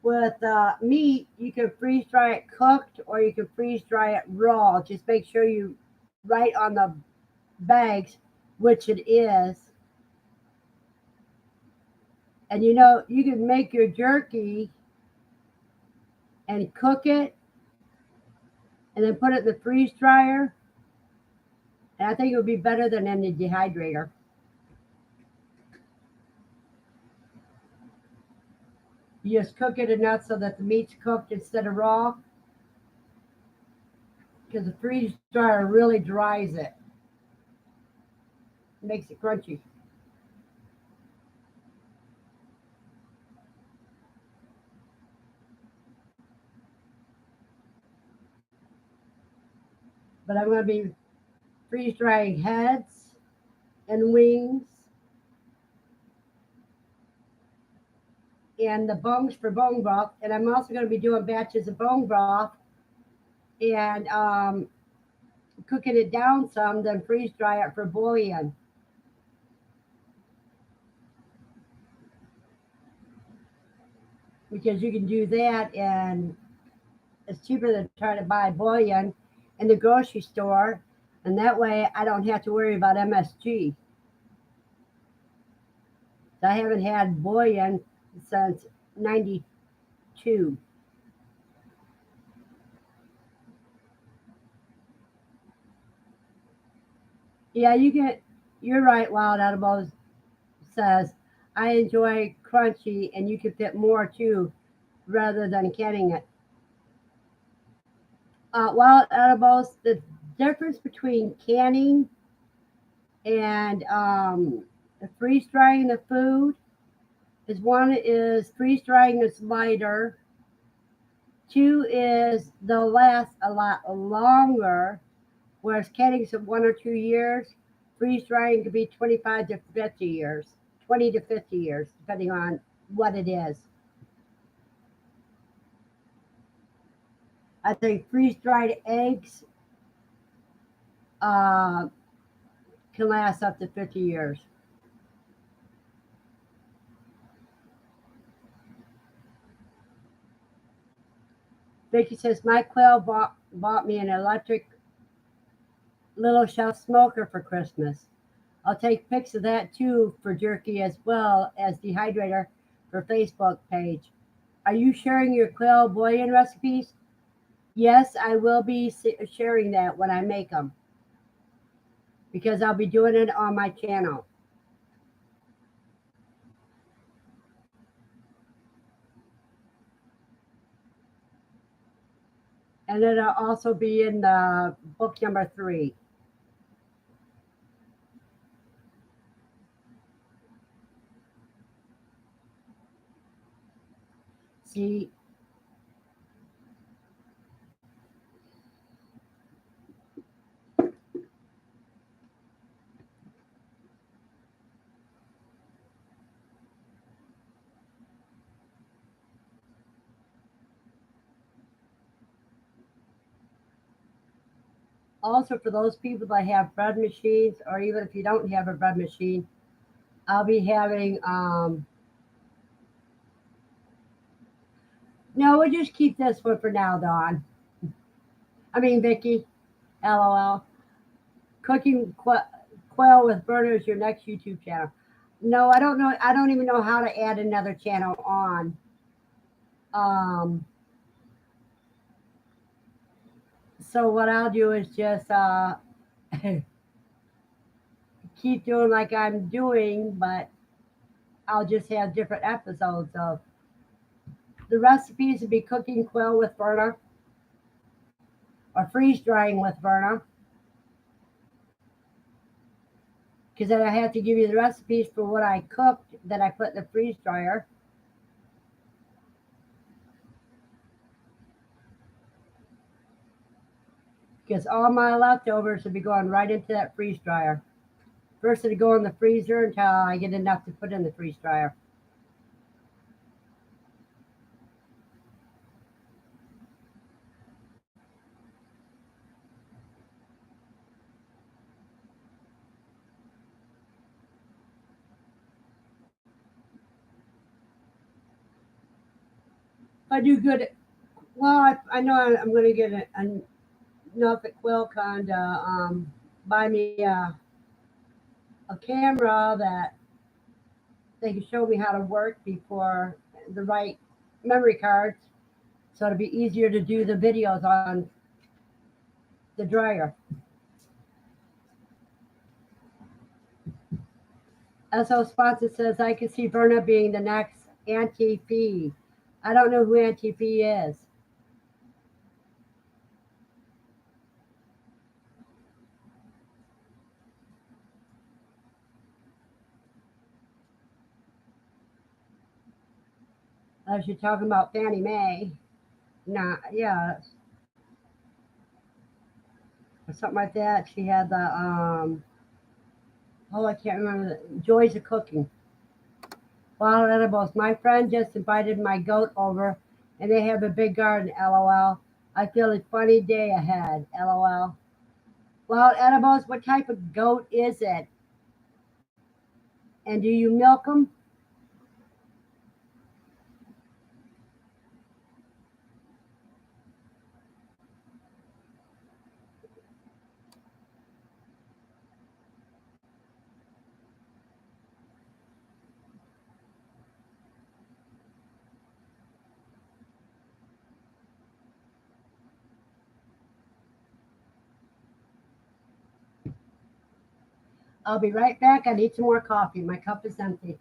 with meat, you can freeze dry it cooked or you can freeze dry it raw. Just make sure you write on the bags which it is. And you can make your jerky and cook it and then put it in the freeze dryer. And I think it would be better than in the dehydrator. You just cook it enough so that the meat's cooked instead of raw. Because the freeze dryer really dries it. Makes it crunchy. But I'm going to be freeze drying heads and wings and the bones for bone broth. And I'm also going to be doing batches of bone broth and cooking it down some, then freeze dry it for bouillon. Because you can do that and it's cheaper than trying to buy bouillon in the grocery store. And that way I don't have to worry about MSG. I haven't had bouillon since 92. Yeah, you're right, Wild Edibles says, I enjoy crunchy and you can fit more too rather than canning it. Wild Edibles, the difference between canning and freeze drying the food is one is freeze drying is lighter Two is they'll last a lot longer, whereas canning's 1 or 2 years. Freeze drying could be 25 to 50 years, 20 to 50 years, depending on what it is. I think freeze dried eggs uh, can last up to 50 years. Vicky says, my quail bought me an electric little shelf smoker for Christmas. I'll take pics of that too for jerky as well as dehydrator for Facebook page. Are you sharing your quail bouillon recipes? Yes, I will be sharing that when I make them because I'll be doing it on my channel. And it'll also be in the book number 3. See, also for those people that have bread machines, or even if you don't have a bread machine, I'll be having no, we'll just keep this one for now, Dawn. I mean Vicky. LOL. Cooking quail with Verna is your next YouTube channel. No, I don't know. I don't even know how to add another channel on. Um, so what I'll do is just keep doing like I'm doing, but I'll just have different episodes of the recipes would be cooking quail with Verna or freeze drying with Verna. Because then I have to give you the recipes for what I cooked that I put in the freeze dryer. Because all my leftovers will be going right into that freeze dryer. First it'll go in the freezer until I get enough to put in the freeze dryer. I do good. Well, I know I'm going to get enough at QuailCon to buy me a camera that they can show me how to work before the right memory cards, so it'll be easier to do the videos on the dryer. SO Sponsor says I can see Verna being the next Auntie Fee. I don't know who Auntie Fee is. Unless you're talking about Fannie Mae. Nah, yeah, or something like that. She had the oh, I can't remember the joys of cooking. Wild edibles. My friend just invited my goat over, and they have a big garden. LOL. I feel a funny day ahead. LOL. Wild edibles. What type of goat is it? And do you milk them? I'll be right back. I need some more coffee. My cup is empty.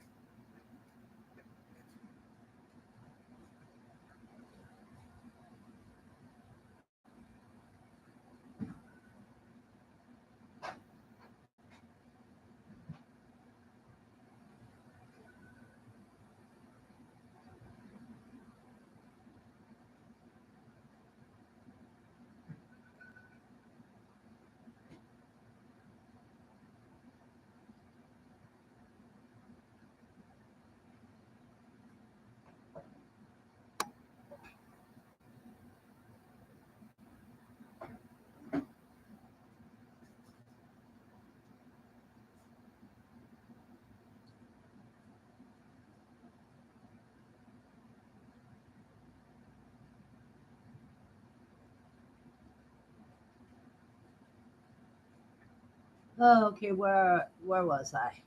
Oh, okay, where was I?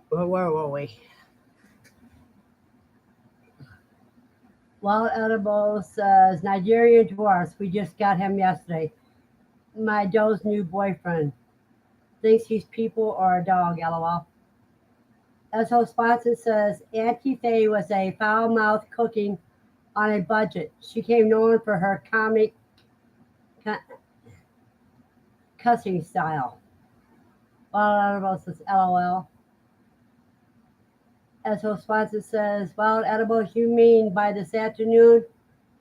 Where were we? Wild Edible says Nigerian dwarfs. We just got him yesterday. My Joe's new boyfriend thinks he's people or a dog. LOL. SO Sponsor says Auntie Faye was a foul mouthed cooking on a budget. She came known for her comic cussing style. Wild Edible says LOL. SO Sponsor says Wild Edibles, you mean by this afternoon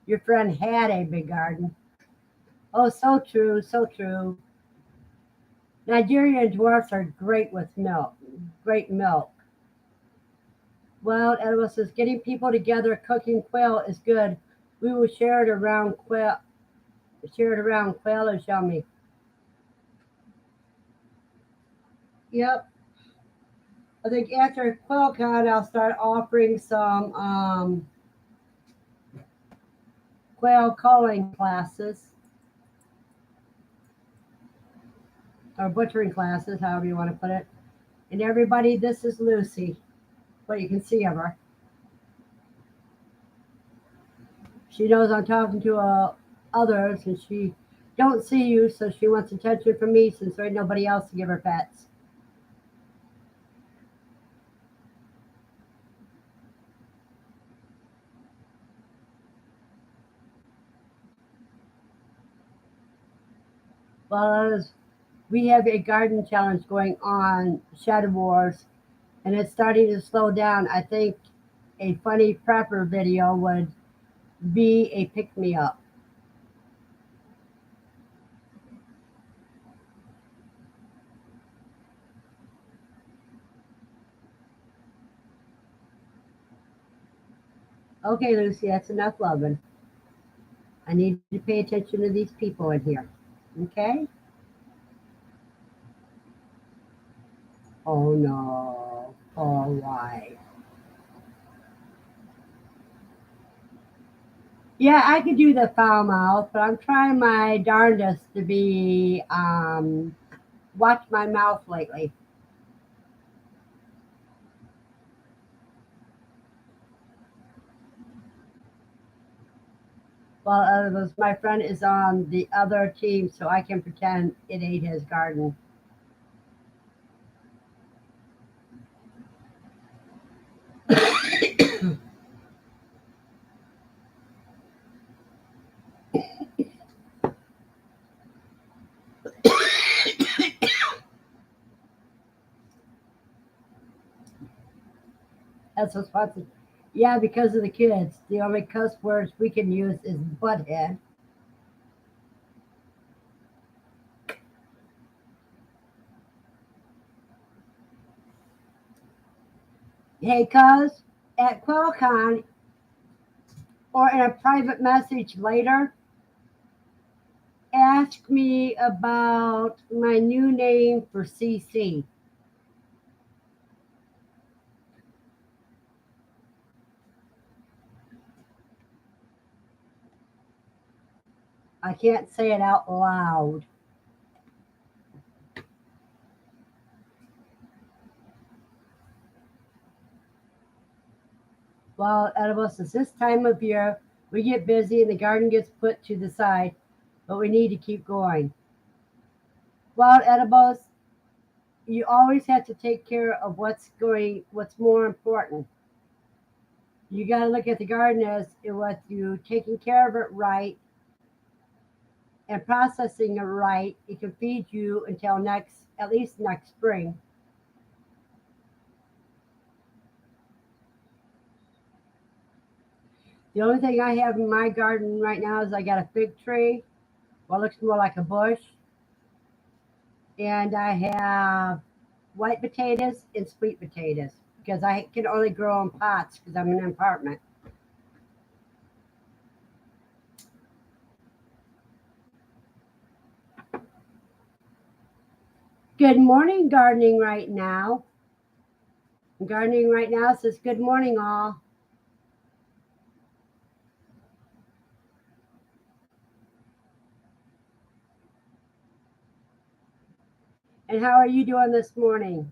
your friend had a big garden? Oh, so true, so true. Nigerian dwarfs are great with milk. Great milk. Wild Edible says getting people together cooking quail is good. We will share it around quail. Share it around quail is yummy. Yep. I think after QuailCon, I'll start offering some quail culling classes or butchering classes, however you want to put it. And everybody, this is Lucy. What you can see of her. She knows I'm talking to others, and she don't see you, so she wants attention from me since there ain't nobody else to give her pets. Well, we have a garden challenge going on, Shadow Wars, and it's starting to slow down. I think a funny prepper video would be a pick me up. Okay, Lucy, that's enough loving. I need to pay attention to these people in here. Okay? Oh no. All right. Yeah, I could do the foul mouth, but I'm trying my darndest to be watch my mouth lately. Well, my friend is on the other team, so I can pretend it ate his garden. That's what's funny. Yeah, because of the kids. The only cuss words we can use is butthead. Hey, cuz, at QuailCon or in a private message later, ask me about my new name for CC. I can't say it out loud. Well, Edibles, it's this time of year we get busy and the garden gets put to the side, but we need to keep going. Wild edibles, you always have to take care of what's more important. You got to look at the garden as with you taking care of it right and processing it right. It can feed you until at least next spring. The only thing I have in my garden right now is I got a fig tree. Well, it looks more like a bush, and I have white potatoes and sweet potatoes because I can only grow in pots because I'm in an apartment. Good morning, gardening right now. Gardening right now says good morning, all. And how are you doing this morning?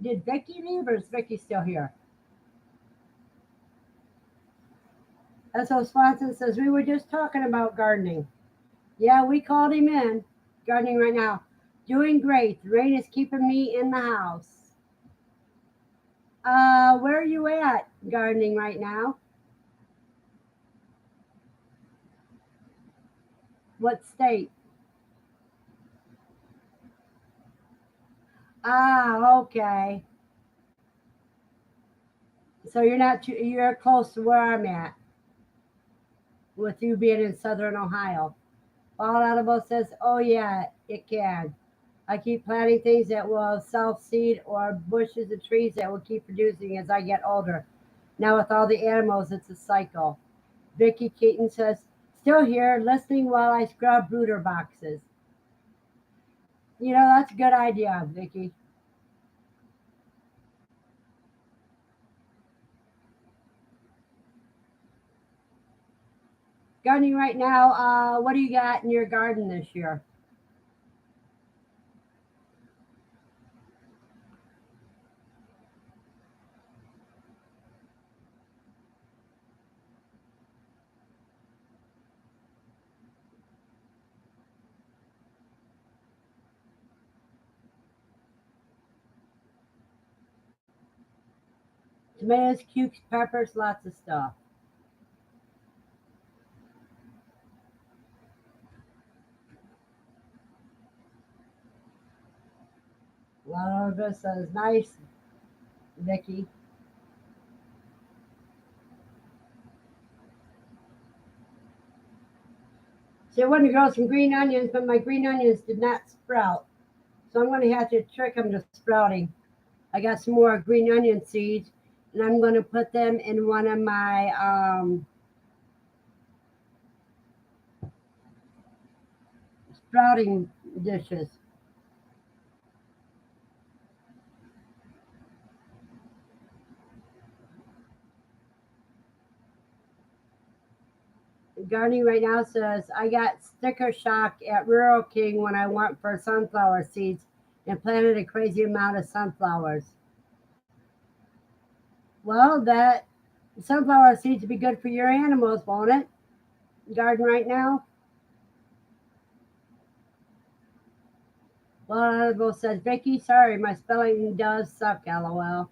Did Vicky leave or is Vicky still here? And so Swanson says, we were just talking about gardening. Yeah, we called him in. Gardening right now. Doing great. The rain is keeping me in the house. Where are you at gardening right now? What state? Ah, okay. So you're close to where I'm at, with you being in southern Ohio. All Audible says, oh yeah, it can. I keep planting things that will self seed or bushes and trees that will keep producing as I get older. Now with all the animals, it's a cycle. Vicky Keaton says, still here, listening while I scrub brooder boxes. That's a good idea, Vicky. Gardening right now, what do you got in your garden this year? Tomatoes, cukes, peppers, lots of stuff. A lot of us says, nice, Vicky. So I wanted to grow some green onions, but my green onions did not sprout. So I'm going to have to trick them to sprouting. I got some more green onion seeds, and I'm going to put them in one of my sprouting dishes. Gardening right now says, I got sticker shock at Rural King when I went for sunflower seeds and planted a crazy amount of sunflowers. Well, that sunflower seeds would be good for your animals, won't it? Garden right now. Well, Audible says, Vicky, sorry, my spelling does suck, lol.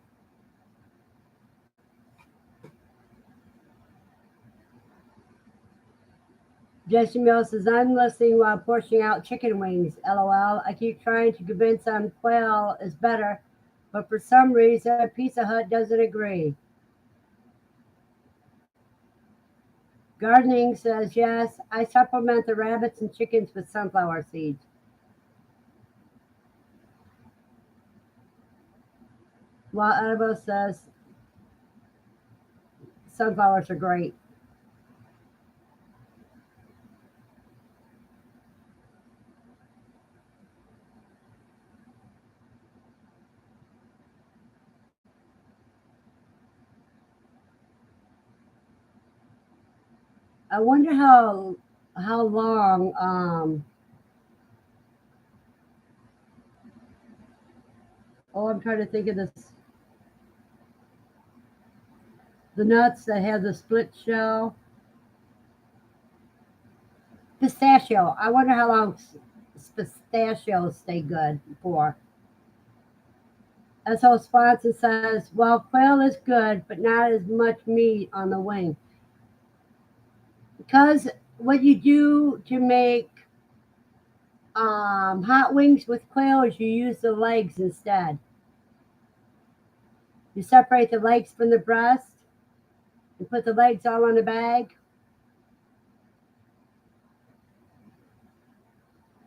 Jesse Mills says, I'm listening while portioning out chicken wings, lol. I keep trying to convince them quail is better, but for some reason, Pizza Hut doesn't agree. Gardening says, yes, I supplement the rabbits and chickens with sunflower seeds. While Audible says, sunflowers are great. I wonder how long I'm trying to think of this, the nuts that have the split shell. Pistachio. I wonder how long pistachios stay good for. And so Swanson says, well, quail is good, but not as much meat on the wing. Because what you do to make hot wings with quail is you use the legs instead. You separate the legs from the breast and put the legs all in a bag,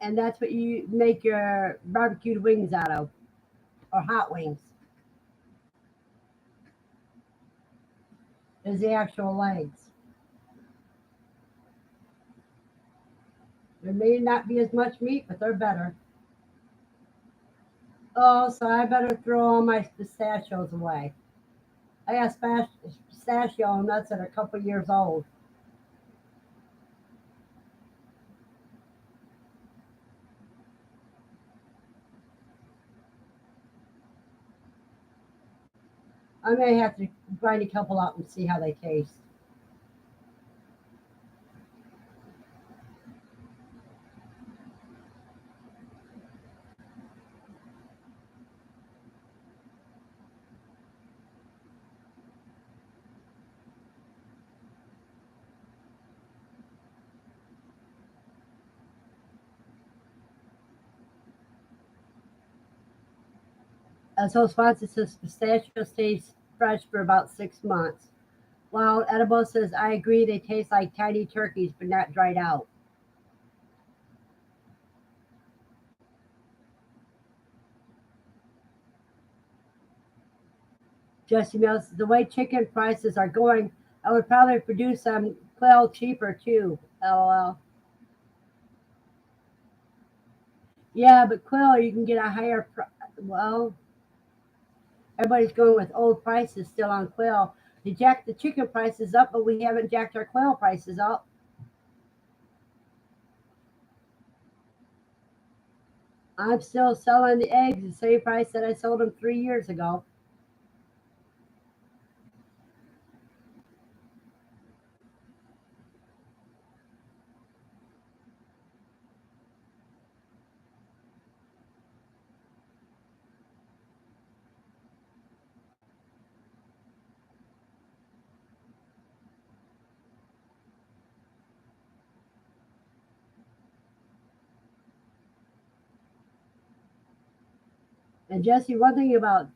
and that's what you make your barbecued wings out of, or hot wings, is the actual legs. There may not be as much meat, but they're better. Oh, so I better throw all my pistachios away. I got pistachio nuts that are a couple years old. I may have to grind a couple up and see how they taste. So Swanson says pistachio stays fresh for about 6 months. While Edible says, I agree, they taste like tiny turkeys, but not dried out. Jesse Mills, the way chicken prices are going, I would probably produce some quail cheaper too. LOL. Yeah, but quail, you can get a higher well, everybody's going with old prices still on quail. They jacked the chicken prices up, but we haven't jacked our quail prices up. I'm still selling the eggs the same price that I sold them 3 years ago. And Jesse, one thing about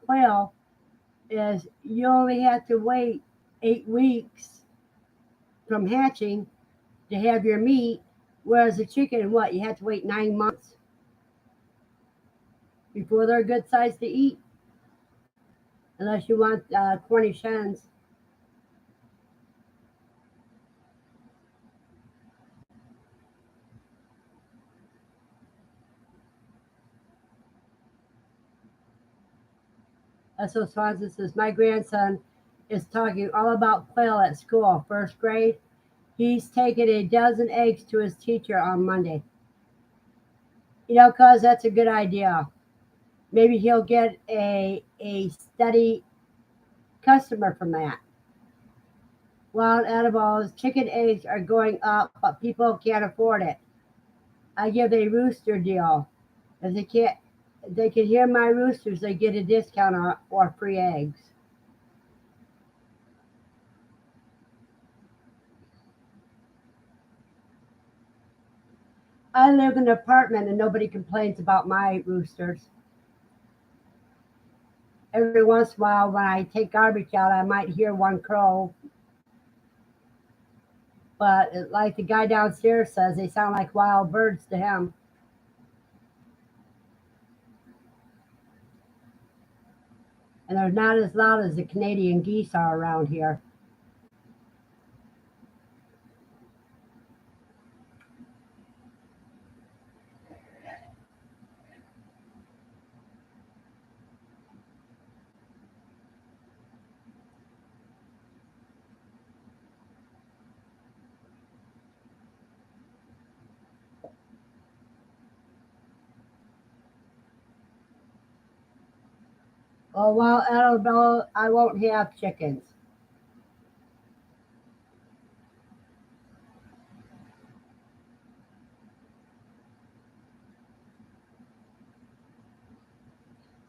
quail is you only have to wait 8 weeks from hatching to have your meat, whereas a chicken, what you have to wait 9 months before they're a good size to eat, unless you want Cornish hens. So Swanson says, my grandson is talking all about quail at school, first grade. He's taken a dozen eggs to his teacher on Monday. Cuz that's a good idea. Maybe he'll get a steady customer from that. Wild edibles, chicken eggs are going up, but people can't afford it. I give a rooster deal. If they can hear my roosters, they get a discount or free eggs. I live in an apartment and nobody complains about my roosters. Every once in a while, when I take garbage out, I might hear one crow, but like the guy downstairs says, they sound like wild birds to him. And they're not as loud as the Canadian geese are around here. Oh, well, I don't know. I won't have chickens.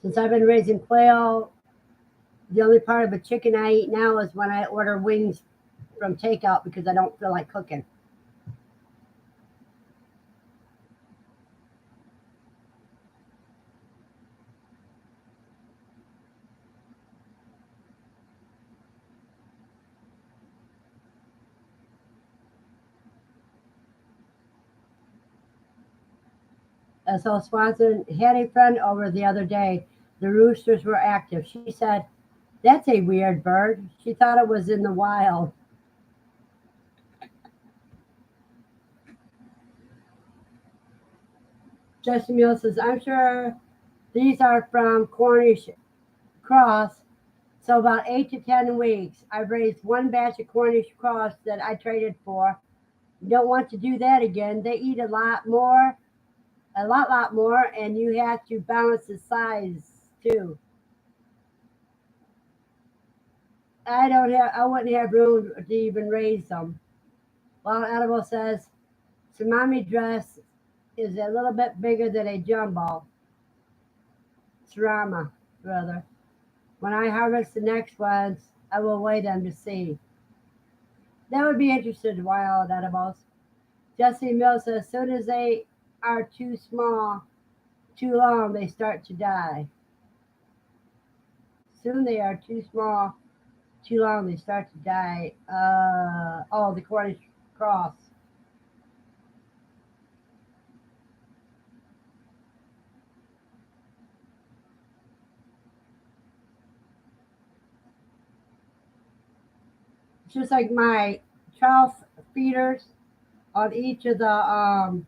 Since I've been raising quail, the only part of a chicken I eat now is when I order wings from takeout because I don't feel like cooking. So Swanson had a friend over the other day. The roosters were active. She said, that's a weird bird. She thought it was in the wild. Justin Mule says, I'm sure these are from Cornish cross. So about 8 to 10 weeks, I've raised one batch of Cornish cross that I traded for. Don't want to do that again. They eat a lot more, lot more, and you have to balance the size too. I wouldn't have room to even raise them. Wild Animal says, Tsunami dress is a little bit bigger than a jumbo. Surama, rather. When I harvest the next ones, I will weigh them to see. That would be interesting, wild animals. Jesse Mills says, as soon as they are too small, too long, they start to die. Soon they are too small, too long, they start to die. Oh, the Cornish cross. It's just like my trough feeders on each of the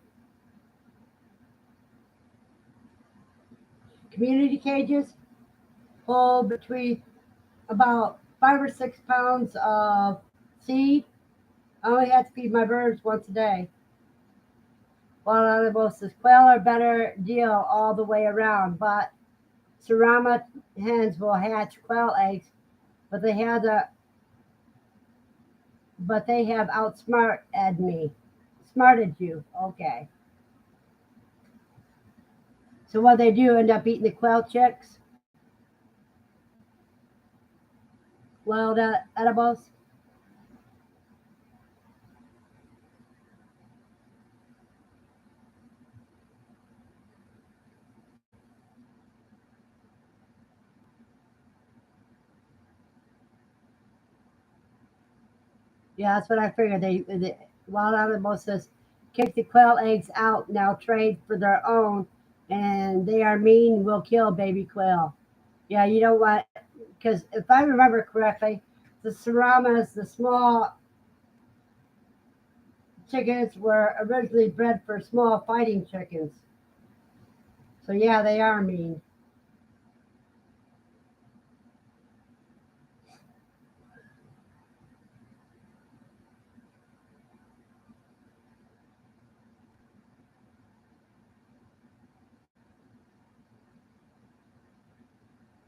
community cages hold between about 5 or 6 pounds of seed. I only have to feed my birds once a day. Wild Animal says quail are better deal all the way around, but Surama hens will hatch quail eggs, but they have outsmarted me. Smarted you. Okay. So what they do end up eating the quail chicks? Wild edibles? Yeah, that's what I figured. The wild animals says kick the quail eggs out now trade for their own, and they are mean. Will kill baby quail. Yeah, you know what? Because if I remember correctly, the Saramas, the small chickens, were originally bred for small fighting chickens. So yeah, they are mean.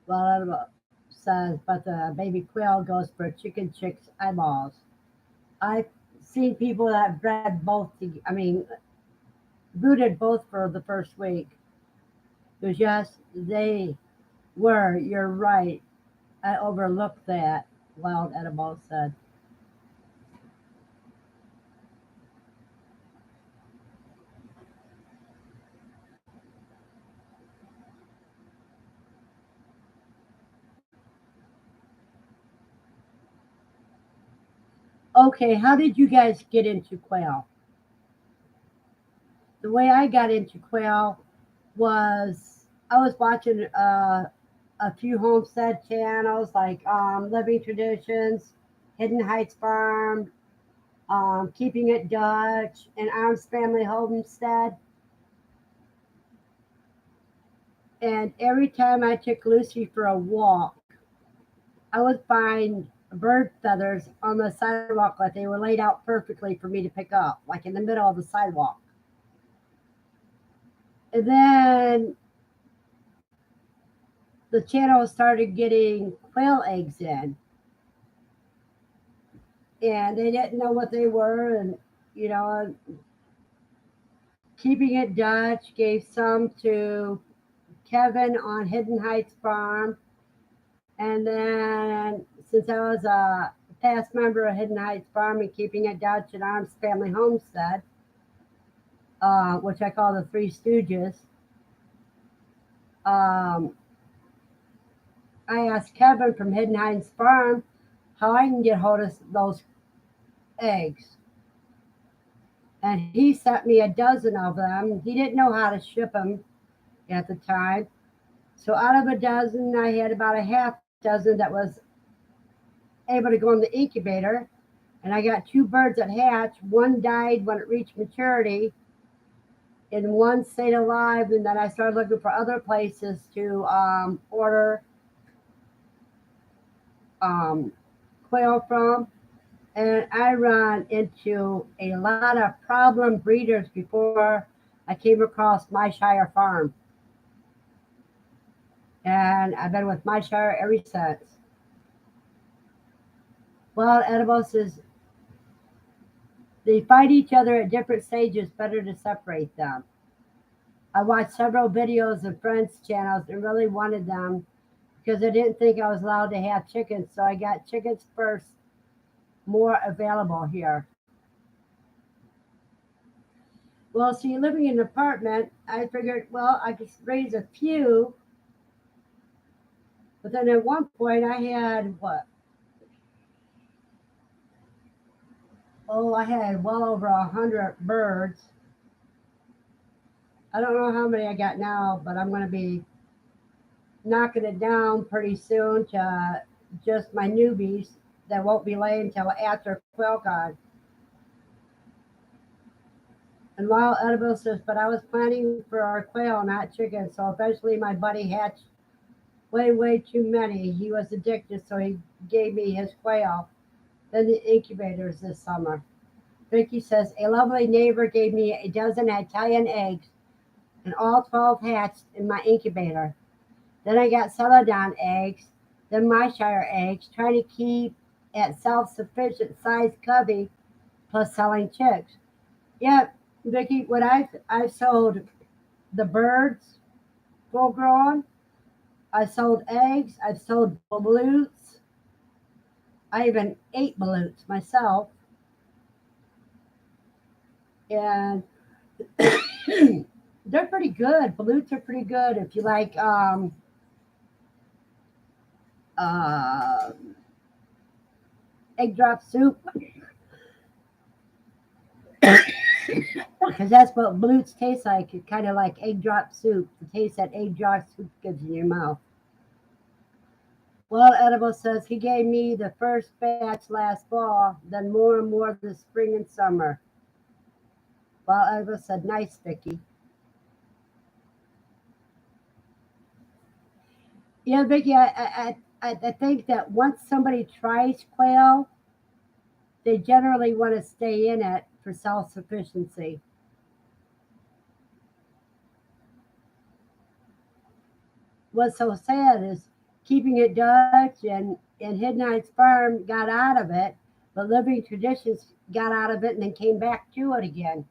Wild animal says, but the baby quail goes for chicken chicks eyeballs. I've seen people that bred both. I mean, brooded both for the first week. It was yes, they were. You're right. I overlooked that. Wild Edible said. Okay, how did you guys get into quail? The way I got into quail was I was watching a few homestead channels like Living Traditions, Hidden Heights Farm, Keeping It Dutch, and Arms Family Homestead. And every time I took Lucy for a walk, I would find bird feathers on the sidewalk like they were laid out perfectly for me to pick up, like in the middle of the sidewalk. And then the channel started getting quail eggs in, and they didn't know what they were. And, you know, Keeping It Dutch gave some to Kevin on Hidden Heights Farm. And then, since I was a past member of Hidden Heights Farm and Keeping It Dutch and Arms Family Homestead, which I call the Three Stooges, um, I asked Kevin from Hidden Heights Farm how I can get hold of those eggs. And he sent me a dozen of them. He didn't know how to ship them at the time. So out of a dozen, I had about a half dozen that was able to go in the incubator. And I got two birds that hatched. One died when it reached maturity, and one stayed alive. And then I started looking for other places to order um, quail from. And I run into a lot of problem breeders before I came across my Shire farm. And I've been with my Shire ever since. Well, edibles is they fight each other at different stages, better to separate them. I watched several videos of friends' channels and really wanted them because I didn't think I was allowed to have chickens, so I got chickens first, more available here. Well, see, living in an apartment, I figured, well, I could raise a few, but then at one point I had what? Oh, I had well over 100 birds. I don't know how many I got now, but I'm going to be knocking it down pretty soon to just my newbies that won't be laying until after QuailCon. And Wild Edible says, but I was planning for our quail, not chickens. So eventually my buddy hatched way too many. He was addicted, so he gave me his quail. Then the incubators this summer. Vicky says, a lovely neighbor gave me a dozen Italian eggs, and all 12 hatched in my incubator. Then I got Celadon eggs, then my Shire eggs, trying to keep at self-sufficient size cubby plus selling chicks. Yeah, Vicky, what I've sold the birds full grown. I sold eggs. I've sold balloons. I even ate balloons myself, and they're pretty good. Balloons are pretty good if you like uh, egg drop soup, because that's what balloons taste like. It's kind of like egg drop soup. The taste that egg drop soup gives in your mouth. Well, Edible says he gave me the first batch last fall, then more and more this spring and summer. Well, Edible said, nice, Vicky. Yeah, Vicky, I think that once somebody tries quail, they generally want to stay in it for self sufficiency. What's so sad is keeping it Dutch and Hidnight's Farm got out of it, but Living Traditions got out of it and then came back to it again.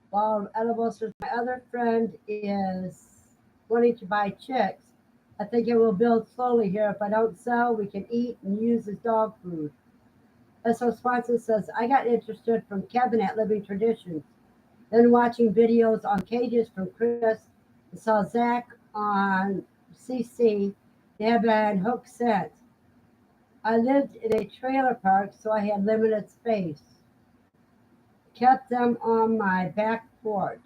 While Edible says, my other friend is wanting to buy chicks. I think it will build slowly here. If I don't sell, we can eat and use as dog food. And so Swanson says, I got interested from Kevin at Living Traditions. Then watching videos on cages from Chris, I saw Zach on CC. They have been hooked since. I lived in a trailer park, so I had limited space. Kept them on my back porch.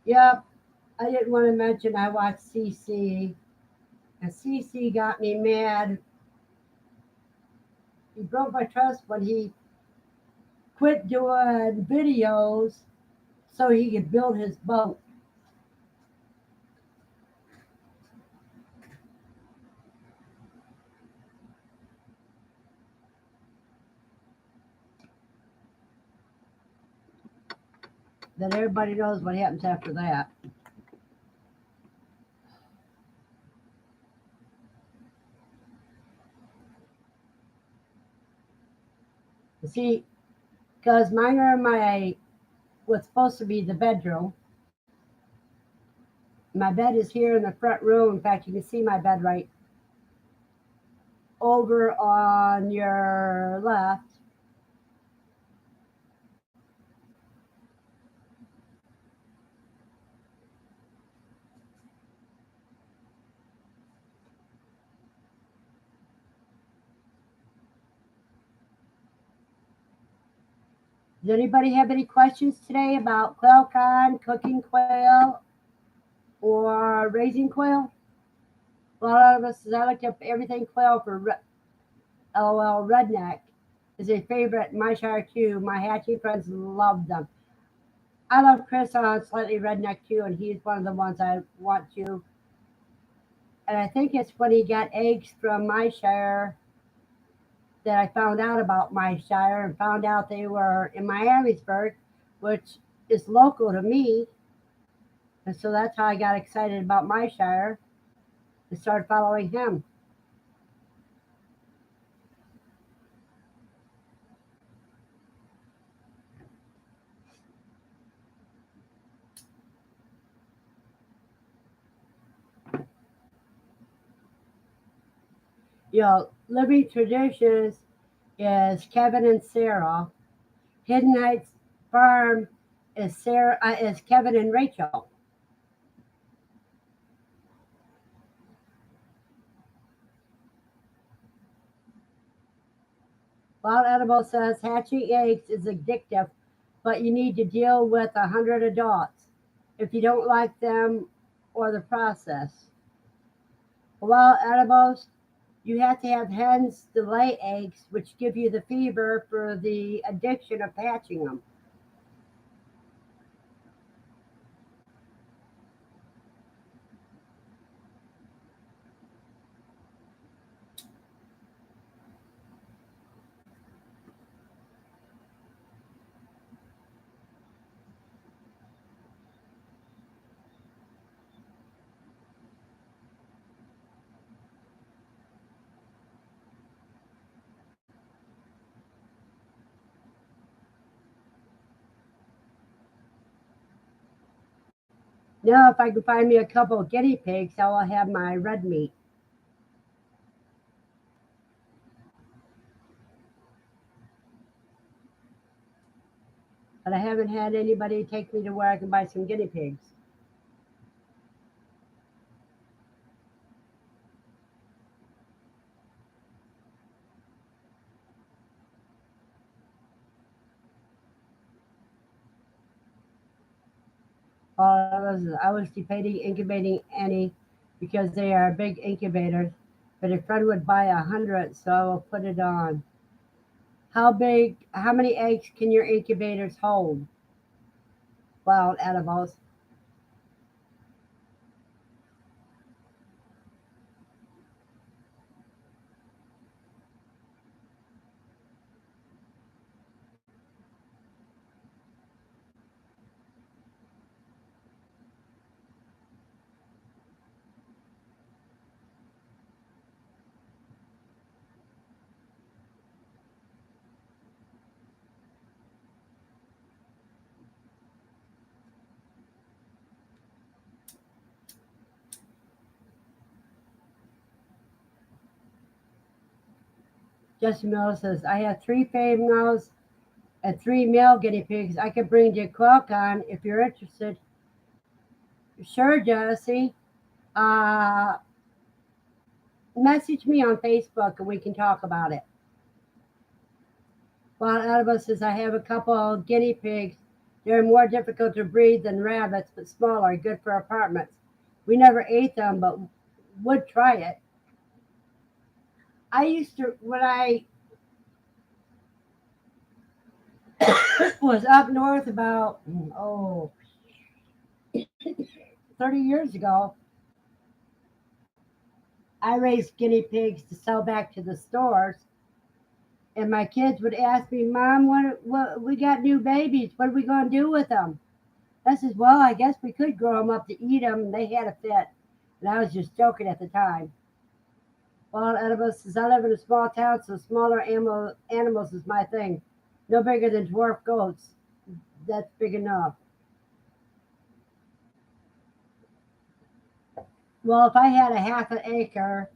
Yep, I didn't want to mention I watched CC, and CC got me mad. He broke my trust when he quit doing videos so he could build his boat. Then everybody knows what happens after that. You see, because mine are my what's supposed to be the bedroom. My bed is here in the front room. In fact, you can see my bed right over on your left. Does anybody have any questions today about QuailCon, cooking quail, or raising quail? Well, a lot of us, I looked up everything quail for LOL Redneck is a favorite in my shire too. My hatching friends love them. I love Chris on Slightly Redneck too, and he's one of the ones I want to. And I think it's when he got eggs from my shire that I found out about my shire and found out they were in Miamisburg, which is local to me. And so that's how I got excited about my shire and started following him. Living Traditions is Kevin and Sarah. Hidden Heights Farm is Kevin and Rachel. Wild Edible says hatching eggs is addictive, but you need to deal with 100 adults if you don't like them or the process. Wild Edibles, you have to have hens to lay eggs, which give you the fever for the addiction of hatching them. Now, if I can find me a couple of guinea pigs, I will have my red meat. But I haven't had anybody take me to where I can buy some guinea pigs. I was debating incubating any because they are big incubators, but a friend would buy 100, so I will put it on. How many eggs can your incubators hold? Wild animals. Justin Miller says, I have three females and three male guinea pigs I could bring to QuailCon if you're interested. Sure, Jesse. Uh, Message me on Facebook and we can talk about it. While Alba says, I have a couple of guinea pigs. They're more difficult to breed than rabbits, but smaller, good for apartments. We never ate them, but would try it. I used to, when I was up north about, 30 years ago, I raised guinea pigs to sell back to the stores. And my kids would ask me, Mom, what we got new babies. What are we going to do with them? I said, well, I guess we could grow them up to eat them. And they had a fit. And I was just joking at the time. Wild Oedipus says, I live in a small town, so smaller animals is my thing. No bigger than dwarf goats. That's big enough. Well, if I had a half an acre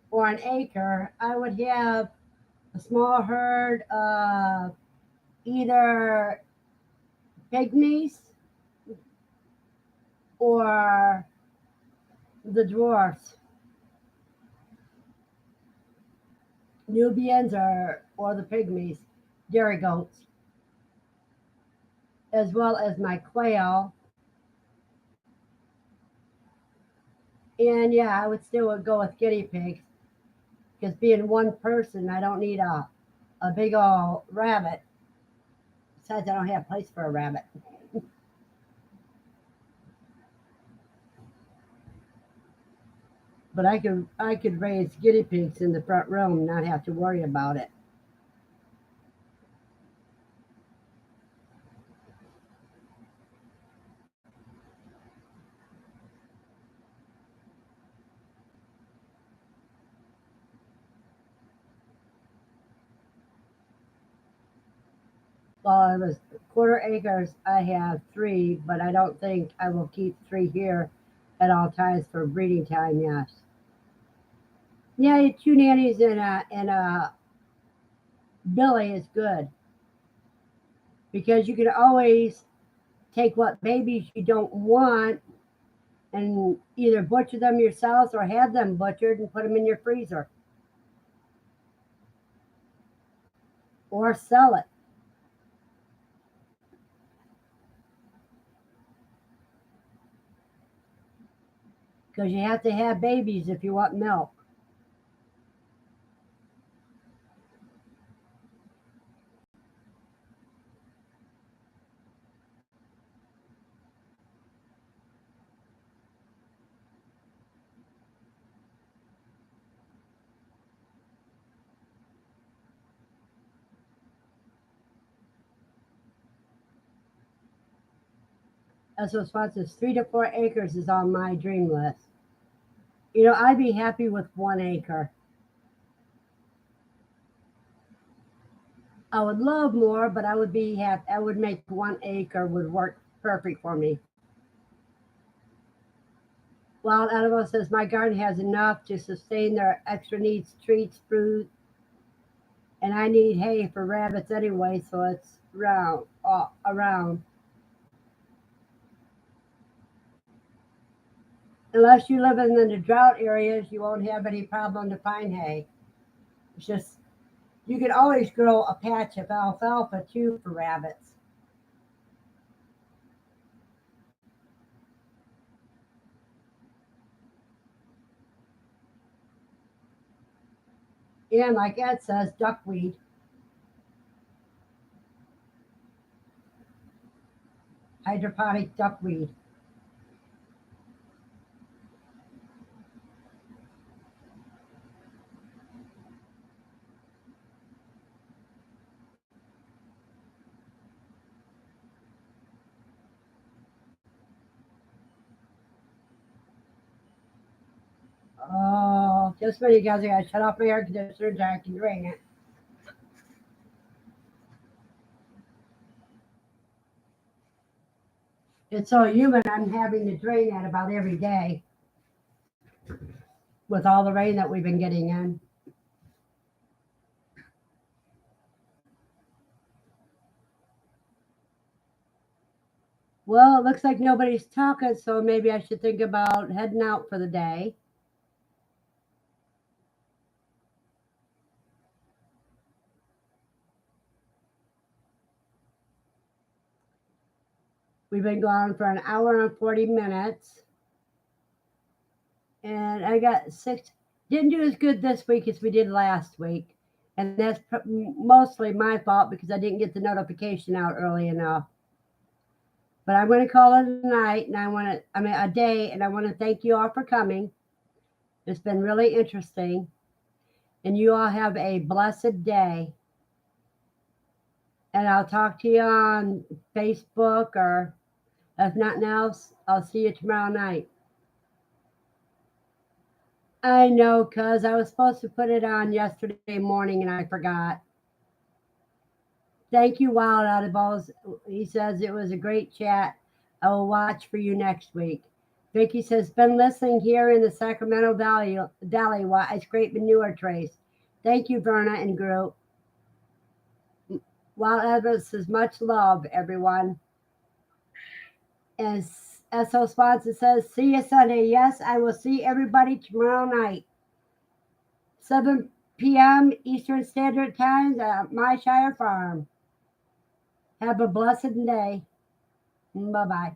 or an acre, I would have a small herd of either pygmies or the dwarfs, Nubians or the pygmies, dairy goats, as well as my quail. And yeah, I would still go with guinea pigs because being one person, I don't need a big old rabbit. Besides, I don't have a place for a rabbit. But I could raise guinea pigs in the front room and not have to worry about it. Well, it was quarter acres. I have three, but I don't think I will keep three here at all times for breeding time. Yes. Yeah, two nannies and a Billy is good because you can always take what babies you don't want and either butcher them yourselves or have them butchered and put them in your freezer or sell it because you have to have babies if you want milk. As a says, 3 to 4 acres is on my dream list. I'd be happy with 1 acre. I would love more, but I would be happy. I would make 1 acre would work perfect for me. Wild Animal says my garden has enough to sustain their extra needs, treats, fruit, and I need hay for rabbits anyway, so it's round around. Unless you live in the drought areas, you won't have any problem to find hay. It's just you can always grow a patch of alfalfa too for rabbits. And like Ed says, duckweed, hydroponic duckweed. Oh, just when you guys are gonna shut off my air conditioner so I can drain it. It's so humid, I'm having to drain that about every day with all the rain that we've been getting in. Well, it looks like nobody's talking, so maybe I should think about heading out for the day. We've been gone for an hour and 40 minutes, and I got six. Didn't do as good this week as we did last week, and that's mostly my fault because I didn't get the notification out early enough. But I'm going to call it a night, and a day, and I want to thank you all for coming. It's been really interesting, and you all have a blessed day. And I'll talk to you on Facebook, or if nothing else, I'll see you tomorrow night. I know, cuz I was supposed to put it on yesterday morning and I forgot. Thank you, Wild Audibles. He says it was a great chat. I will watch for you next week. Vicky says, been listening here in the Sacramento Valley while I scrape manure trays. Thank you, Verna and group. Wild Audibles says, much love, everyone. And S.O. Swanson says, see you Sunday. Yes, I will see everybody tomorrow night. 7 p.m. Eastern Standard Time at my Shire Farm. Have a blessed day. Bye bye.